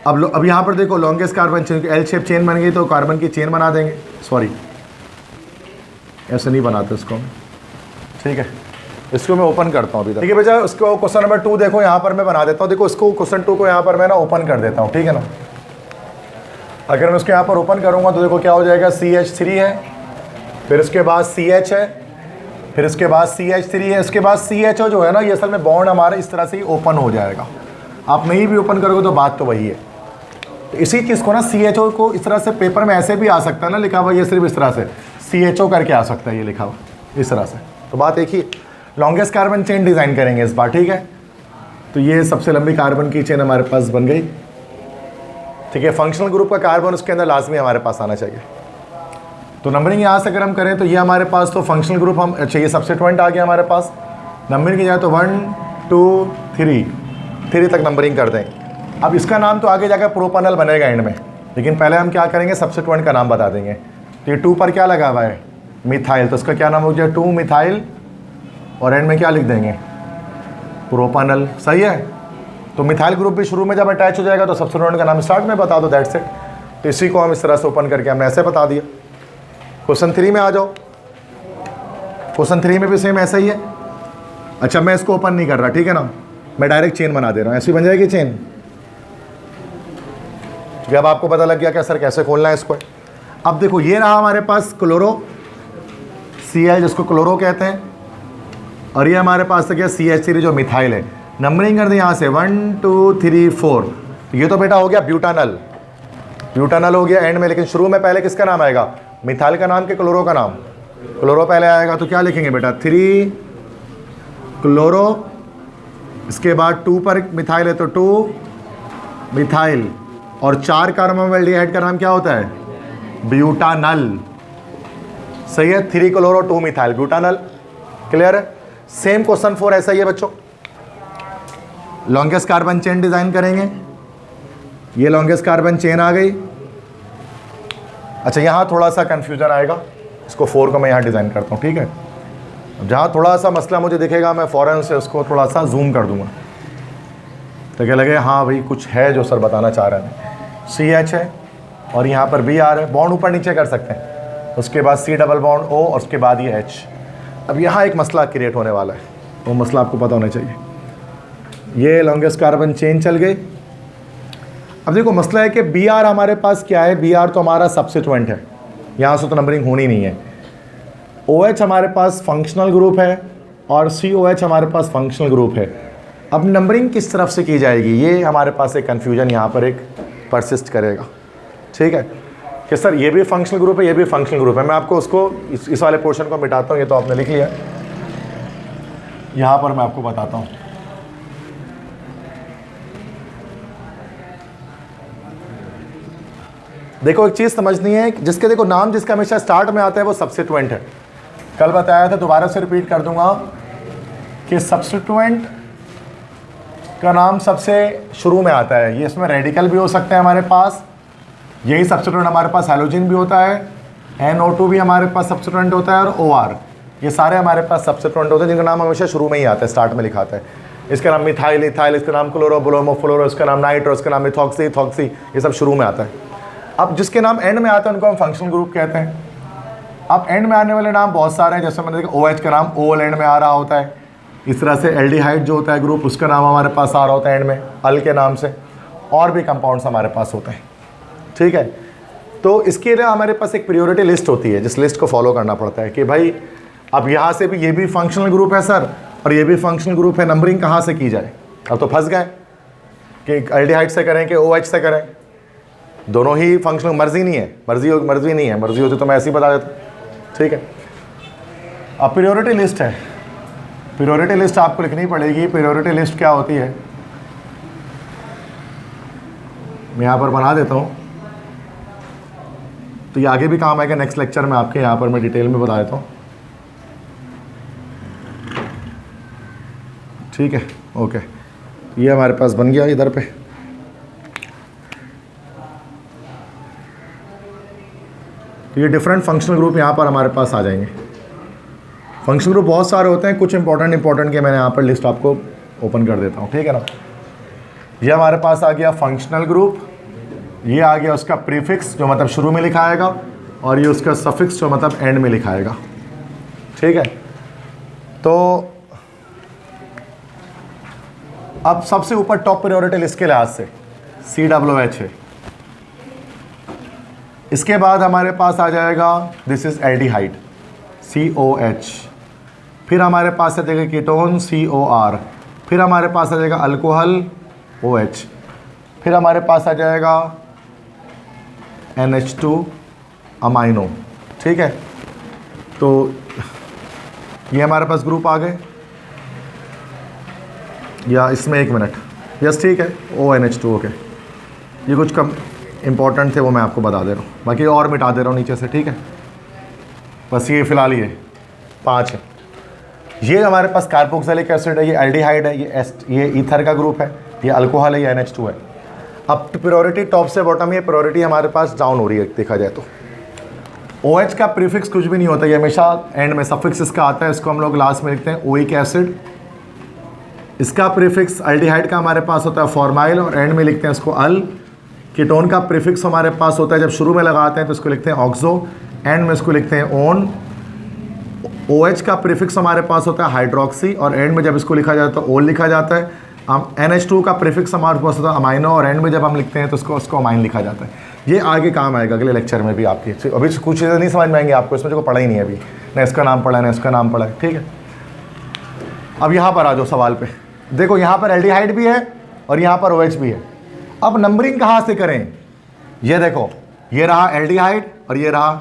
अब यहाँ पर देखो longest carbon chain, L shape chain बन गई तो कार्बन की चेन बना देंगे। सॉरी, ऐसे नहीं बनाते इसको, ठीक है। इसको मैं ओपन करता हूँ अभी तक, ठीक है भैया। उसको क्वेश्चन नंबर 2 देखो, यहाँ पर मैं बना देता हूँ। देखो इसको क्वेश्चन 2 को यहाँ पर मैं ना ओपन कर देता हूँ, ठीक है ना। अगर मैं उसको यहाँ पर ओपन करूँगा तो देखो क्या हो जाएगा? CH3 है, फिर उसके बाद CH है, फिर उसके बाद CH3 है, इसके बाद CHO जो है ना, ये असल में बॉन्ड हमारा इस तरह से ही ओपन हो जाएगा। आप नहीं भी ओपन करोगे तो बात तो वही है। तो इसी चीज़ को ना CHO को इस तरह से पेपर में ऐसे भी आ सकता है ना लिखा हुआ, ये सिर्फ इस तरह से CHO करके आ सकता है ये लिखा हुआ इस तरह से। तो बात एक ही, लॉन्गेस्ट कार्बन चेन डिज़ाइन करेंगे इस बार, ठीक है। तो ये सबसे लंबी कार्बन की चेन हमारे पास बन गई, ठीक है। फंक्शनल ग्रुप का कार्बन उसके अंदर लाजमी हमारे पास आना चाहिए। तो नंबरिंग यहाँ से अगर हम करें तो ये हमारे पास तो फंक्शनल ग्रुप हम, अच्छा ये सब्स्टिट्यूएंट आ गया हमारे पास। नंबरिंग की जाए तो 1 2 3 तक नंबरिंग कर दें। अब इसका नाम तो आगे जाकर प्रोपानल बनेगा एंड में, लेकिन पहले हम क्या करेंगे? सब्स्टिट्यूएंट का नाम बता देंगे। तो ये 2 पर क्या लगा हुआ है? मिथाइल, तो इसका क्या नाम हो गया? 2 मिथाइल, और एंड में क्या लिख देंगे? प्रोपानल। सही है? तो मिथाइल ग्रुप भी शुरू में जब अटैच हो जाएगा तो सब्स्टिट्यूएंट का नाम स्टार्ट में बता दो, दैट्स इट। तो इसी को हम इस तरह से ओपन करके हमने ऐसे बता दिया। क्वेश्चन 3 में आ जाओ। क्वेश्चन 3 में भी सेम ऐसा ही है। अच्छा, मैं इसको ओपन नहीं कर रहा, ठीक है ना, मैं डायरेक्ट चेन बना दे रहा हूँ, ऐसी बन जाएगी चेन। क्योंकि अब आपको पता लग गया कि सर कैसे खोलना है इसको। अब देखो ये रहा हमारे पास क्लोरो, Cl जिसको क्लोरो कहते हैं, और ये हमारे पास क्या? CH3 जो मिथाइल है। नंबरिंग कर दें यहाँ से 1 2 3 4। ये तो बेटा हो गया ब्यूटानल, ब्यूटानल हो गया एंड में, लेकिन शुरू में पहले किसका नाम आएगा? मिथाइल का नाम कि क्लोरो का नाम? क्लोरो पहले आएगा, तो क्या लिखेंगे बेटा? 3 क्लोरो, इसके बाद 2 पर मिथाइल है तो 2 मिथाइल, और 4 कार्बोमेल्डिहाइड का नाम क्या होता है? ब्यूटानल। सही है? 3 क्लोरो 2 मिथाइल, ब्यूटानल। क्लियर है? सेम क्वेश्चन 4 ऐसा ही है बच्चों। लॉन्गेस्ट कार्बन चेन डिजाइन करेंगे, ये लॉन्गेस्ट कार्बन चेन आ गई। अच्छा, यहाँ थोड़ा सा कंफ्यूजन आएगा, इसको 4 को मैं यहाँ डिज़ाइन करता हूँ, ठीक है। जहाँ थोड़ा सा मसला मुझे दिखेगा मैं फ़ौरन से उसको थोड़ा सा जूम कर दूँगा, तो क्या लगे हाँ भाई कुछ है जो सर बताना चाह रहे हैं। CH है और यहाँ पर BR है, बॉन्ड ऊपर नीचे कर सकते हैं, उसके बाद C डबल बॉन्ड O, और उसके बाद ये H। अब यहाँ एक मसला क्रिएट होने वाला है, वो मसला आपको पता होना चाहिए। ये लॉन्गेस्ट कार्बन चेन चल गई। अब देखो मसला है कि BR हमारे पास क्या है? BR तो हमारा सब्स्टिट्यूएंट है, यहाँ से तो नंबरिंग होनी नहीं है। OH हमारे पास फंक्शनल ग्रुप है और COH हमारे पास फंक्शनल ग्रुप है। अब नंबरिंग किस तरफ से की जाएगी, ये हमारे पास एक कन्फ्यूजन यहाँ पर एक परसिस्ट करेगा, ठीक है। कि सर ये भी फंक्शनल ग्रुप है, ये भी फंक्शनल ग्रुप है। मैं आपको उसको इस वाले पोर्शन को मिटाता हूँ, ये तो आपने लिख लिया, यहाँ पर मैं आपको बताता हूँ। देखो एक चीज़ समझनी है, जिसके देखो नाम जिसका हमेशा स्टार्ट में आता है वो सब्स्टिट्यूएंट है। कल बताया था, दोबारा से रिपीट कर दूंगा कि सब्स्टिट्यूएंट का नाम सबसे शुरू में आता है। ये इसमें रेडिकल भी हो सकते हैं हमारे पास, यही सब्स्टिट्यूएंट हमारे पास हैलोजन भी होता है, NO2 भी हमारे पास सब्स्टिट्यूएंट होता है, और OR, ये सारे हमारे पास सब्स्टिट्यूएंट होते हैं जिनका नाम हमेशा शुरू में ही आता है, स्टार्ट में लिखा आता है। इसका नाम मिथाइल, इथाइल, इसका नाम क्लोरो, ब्रोमो, फ्लोरो, इसका नाम नाइट्रो, इसका नाम मिथॉक्सी, इथॉक्सी, ये सब शुरू में आता है। अब जिसके नाम एंड में आता है उनको हम फंक्शनल ग्रुप कहते हैं। अब एंड में आने वाले नाम बहुत सारे हैं, जैसे मैंने देखा OH का नाम ओल एंड में आ रहा होता है, इस तरह से एल्डिहाइड जो होता है ग्रुप उसका नाम हमारे पास आ रहा होता है एंड में अल के नाम से, और भी कंपाउंड्स हमारे पास होते हैं, ठीक है। तो इसके लिए हमारे पास एक प्रायोरिटी लिस्ट होती है, जिस लिस्ट को फॉलो करना पड़ता है कि भाई अब यहाँ से भी ये भी फंक्शनल ग्रुप है सर और ये भी फंक्शनल ग्रुप है, नंबरिंग कहाँ से की जाए। अब तो फंस गए कि एल्डिहाइड से करें कि OH से करें, दोनों ही फंक्शनल, मर्जी नहीं है, मर्जी नहीं है, मर्जी होती तो मैं ऐसे ही बता देता, ठीक है। अब प्रायोरिटी लिस्ट है, प्रायोरिटी लिस्ट आपको लिखनी पड़ेगी। प्रायोरिटी लिस्ट क्या होती है, मैं यहाँ पर बना देता हूँ, तो ये आगे भी काम आएगा नेक्स्ट लेक्चर में आपके, यहाँ पर मैं डिटेल में बता देता हूँ, ठीक है। ओके, ये हमारे पास बन गया इधर पे। तो ये डिफरेंट फंक्शनल ग्रुप यहाँ पर हमारे पास आ जाएंगे। फंक्शनल ग्रुप बहुत सारे होते हैं, कुछ इंपॉर्टेंट के मैंने यहाँ पर लिस्ट आपको ओपन कर देता हूँ, ठीक है ना। ये हमारे पास आ गया फंक्शनल ग्रुप, ये आ गया उसका प्रीफिक्स जो मतलब शुरू में लिखा आएगा, और ये उसका सफिक्स जो मतलब एंड में लिखा आएगा, ठीक है। तो अब सबसे ऊपर टॉप प्रायोरिटी लिस्ट के लिहाज से COH है। इसके बाद हमारे पास आ जाएगा दिस इज एल्डिहाइड COH, फिर हमारे पास आ जाएगा कीटोन COR, फिर हमारे पास आ जाएगा अल्कोहल OH, फिर हमारे पास आ जाएगा NH2 अमाइनो, ठीक है। तो ये हमारे पास ग्रुप आ गए, या इसमें एक मिनट, यस ठीक है, ONH2, ओके। ये कुछ कम इंपॉर्टेंट थे वो मैं आपको बता दे रहा हूँ, बाकी और मिटा दे रहा हूँ नीचे से, ठीक है। बस ये फ़िलहाल ये 5 है। ये हमारे पास कार्बोक्सिलिक एसिड है, ये एल्डिहाइड है, ये ईथर का ग्रुप है, ये अल्कोहल है, ये NH2 है। अब प्रायोरिटी टॉप से बॉटम, ये प्रायोरिटी हमारे पास डाउन हो रही है देखा जाए तो। OH का प्रीफिक्स कुछ भी नहीं होता, ये हमेशा एंड में सफिक्स इसका आता है, इसको हम लोग लास्ट में लिखते हैं ओइक एसिड। इसका प्रीफिक्स एल्डिहाइड का हमारे पास होता है फॉर्माइल, और एंड में लिखते हैं इसको अल। कीटोन का प्रीफिक्स हमारे पास होता है जब शुरू में लगाते हैं तो इसको लिखते हैं ऑक्सो, एंड में इसको लिखते हैं ओन। OH का प्रीफिक्स हमारे पास होता है हाइड्रोक्सी, और एंड में जब इसको लिखा जाता है तो ओल लिखा जाता है। NH2 का प्रीफिक्स हमारे पास होता है अमाइनो, और एंड में जब हम लिखते हैं तो उसको अमाइन लिखा जाता है। ये आगे काम आएगा अगले लेक्चर में भी आपकी, अभी कुछ चीज़ें नहीं समझ में आएंगी आपको, इसमें जो पढ़ा ही नहीं है अभी, ना इसका नाम पढ़ा है ना इसका नाम पढ़ा है, ठीक है। अब यहाँ पर आ जाओ सवाल पे, देखो यहाँ पर एल्डिहाइड भी है और यहाँ पर OH भी है। अब नंबरिंग कहाँ से करें, ये देखो, ये रहा एल्डिहाइड और ये रहा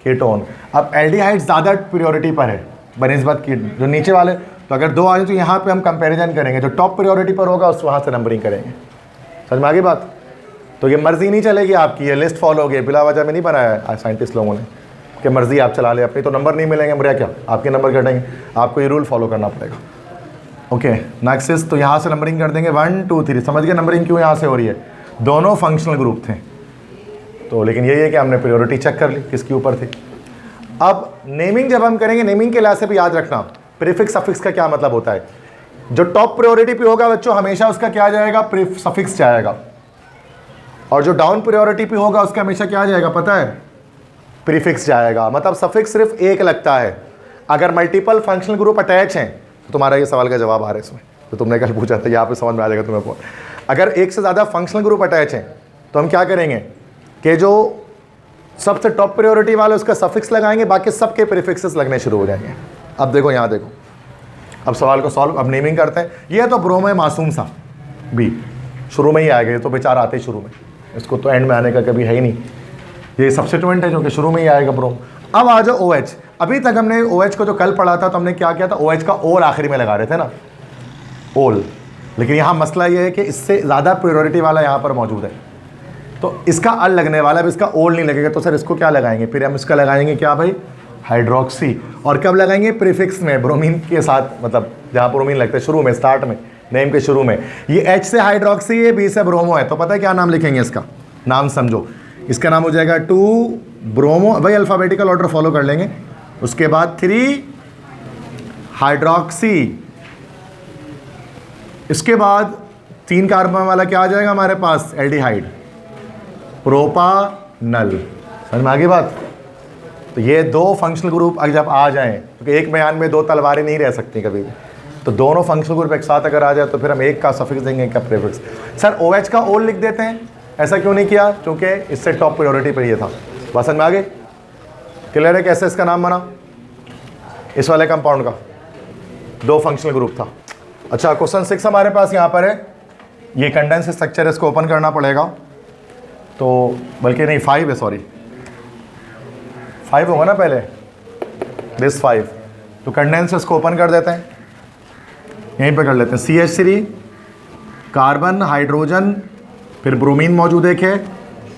कीटोन। अब एल्डिहाइड ज़्यादा प्रायोरिटी पर है बनिस्बत की जो नीचे वाले, तो अगर 2 आ जाए तो यहाँ पे हम कंपैरिजन करेंगे, जो टॉप प्रायोरिटी पर होगा उस वहाँ से नंबरिंग करेंगे। समझ में आ गई बात। तो ये मर्जी नहीं चलेगी आपकी, ये लिस्ट फॉलो होगी, बिला वजह में नहीं बनाया है साइंटिस्ट लोगों ने कि मर्जी आप चला ले अपनी, तो नंबर नहीं मिलेंगे, मेरा क्या आपके नंबर कटेंगे, आपको ये रूल फॉलो करना पड़ेगा। ओके नेक्स्ट, तो यहाँ से नंबरिंग कर देंगे 1 2 3। समझ गए नंबरिंग क्यों यहाँ से हो रही है, दोनों फंक्शनल ग्रुप थे तो, लेकिन यही है कि हमने प्रायोरिटी चेक कर ली किसके ऊपर थी। अब नेमिंग जब हम करेंगे, नेमिंग के लिहाज से भी याद रखना प्रीफिक्स सफिक्स का क्या मतलब होता है। जो टॉप प्रायोरिटी पे होगा बच्चों हमेशा उसका क्या जाएगा, सफिक्स जाएगा, और जो डाउन प्रायोरिटी पे होगा उसका हमेशा क्या जाएगा पता है, प्रीफिक्स जाएगा। मतलब सफिक्स सिर्फ एक लगता है। अगर मल्टीपल फंक्शनल ग्रुप अटैच हैं तो तुम्हारा ये सवाल का जवाब आ रहा है इसमें, तो तुमने कल पूछा था, यहाँ पे समझ में आ जाएगा तुम्हें। अगर एक से ज़्यादा फंक्शनल ग्रुप अटैच हैं तो हम क्या करेंगे कि जो सबसे टॉप प्रायोरिटी वाले उसका सफिक्स लगाएंगे, बाकी सबके प्रीफिक्सेस लगने शुरू हो जाएंगे। अब देखो यहाँ देखो, अब सवाल को सॉल्व, अब नेमिंग करते हैं। ये तो ब्रोमो है मासूम सा बी, शुरू में ही आएगा, ये तो बेचारा आते ही शुरू में, इसको तो एंड में आने का कभी है ही नहीं, ये सब्स्टिट्यूएंट है जो कि शुरू में ही आएगा ब्रोम। अब आ जाओ OH। अभी तक हमने OH को जो कल पढ़ा था तो हमने क्या किया था, OH का ओल आखिरी में लगा रहे थे ना, ओल। लेकिन यहाँ मसला ये है कि इससे ज़्यादा प्रायोरिटी वाला यहाँ पर मौजूद है, तो इसका अल लगने वाला है, अब इसका ओल नहीं लगेगा, तो सर इसको क्या लगाएंगे, फिर हम इसका लगाएंगे क्या भाई, हाइड्रोक्सी। और कब लगाएंगे, प्रीफिक्स में, ब्रोमीन के साथ, मतलब जहाँ ब्रोमीन लगता है शुरू में, स्टार्ट में, नेम के शुरू में। ये H से हाइड्रोक्सी है, B से ब्रोमो है, तो पता है क्या नाम लिखेंगे, इसका नाम समझो, इसका नाम हो जाएगा 2 ब्रोमो, भाई अल्फ़ाबेटिकल ऑर्डर फॉलो कर लेंगे। उसके बाद 3 हाइड्रोक्सी, इसके बाद 3 कार्बन वाला क्या आ जाएगा हमारे पास, एल्डिहाइड, प्रोपानल। समझ में आ गई बात। तो ये दो फंक्शनल ग्रुप अगर जब आ जाएं, क्योंकि एक म्यान में दो तलवारें नहीं रह सकती कभी भी, तो दोनों फंक्शनल ग्रुप एक साथ अगर आ जाए तो फिर हम एक का सफिक्स देंगे, एक का प्रीफिक्स। सर OH का ओल लिख देते हैं, ऐसा क्यों नहीं किया? क्योंकि इससे टॉप प्रायोरिटी पर ये था। समझ में आ गई? क्लियर है कैसे इसका नाम बना? इस वाले कंपाउंड का दो फंक्शनल ग्रुप था। अच्छा, क्वेश्चन 6 हमारे पास यहाँ पर है, ये कंडेंस स्ट्रक्चर, इसको ओपन करना पड़ेगा, तो बल्कि नहीं 5 है, सॉरी 5 होगा ना पहले, दिस 5, तो कंडेंस इसको ओपन कर देते हैं, यहीं पे कर लेते हैं। CH3 कार्बन हाइड्रोजन, फिर ब्रोमीन मौजूद है,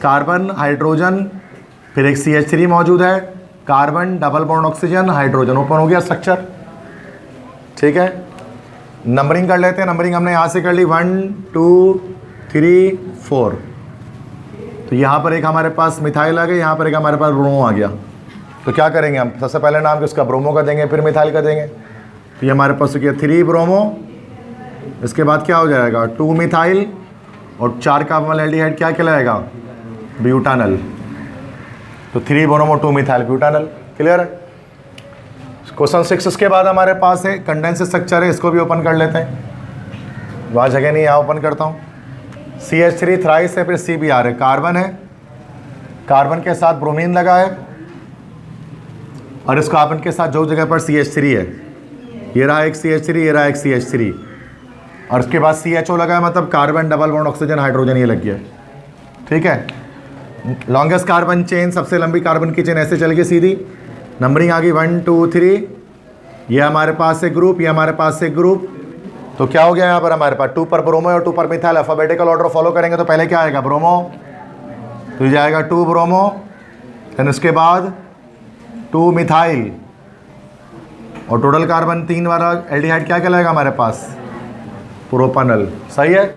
कार्बन हाइड्रोजन, फिर एक CH3 मौजूद है, carbon double bond oxygen hydrogen, open हो गया स्ट्रक्चर। ठीक है, नंबरिंग कर लेते हैं। नंबरिंग हमने यहाँ से कर ली 1 2 3 4, तो यहाँ पर एक हमारे पास मिथाइल आ गया, यहाँ पर एक हमारे पास ब्रोमो आ गया। तो क्या करेंगे हम? सबसे पहले नाम किसका? ब्रोमो का देंगे, फिर मिथाइल का देंगे। तो ये हमारे पास हो गया 3 ब्रोमो, इसके बाद क्या हो जाएगा 2 मिथाइल, और 4 कार्बन एल्डिहाइड क्या कहलाएगा? ब्यूटानल। तो 3 ब्रोमो 2 मिथाइल ब्यूटानल। क्लियर है? क्वेश्चन 6 इसके बाद हमारे पास है कंडेंस स्ट्रक्चर है, इसको भी ओपन कर लेते हैं। वहाँ जगह नहीं, यहाँ ओपन करता हूँ। CH3 थ्राइस है, फिर CBr है, कार्बन है, कार्बन के साथ ब्रोमीन लगा है, और इस कार्बन के साथ जो जगह पर CH3 है, ये रहा एक CH3, ये रहा एक CH3, और उसके बाद CHO लगा है, मतलब carbon double bond oxygen hydrogen, ये लग गया। ठीक है, लॉन्गेस्ट कार्बन चेन, सबसे लंबी कार्बन की चेन ऐसे चल गई सीधी। नंबरिंग आ गई 1 2 3, ये हमारे पास एक ग्रुप, ये हमारे पास एक ग्रुप। तो क्या हो गया यहाँ पर हमारे पास 2 पर ब्रोमो और 2 पर मिथाइल। अल्फाबेटिकल ऑर्डर फॉलो करेंगे तो पहले क्या आएगा? ब्रोमो, तो ये जाएगा 2 ब्रोमो, देन उसके बाद 2 मिथाइल, और टोटल कार्बन 3 वाला एल्डिहाइड क्या कहलाएगा हमारे पास? प्रोपानल। सही है।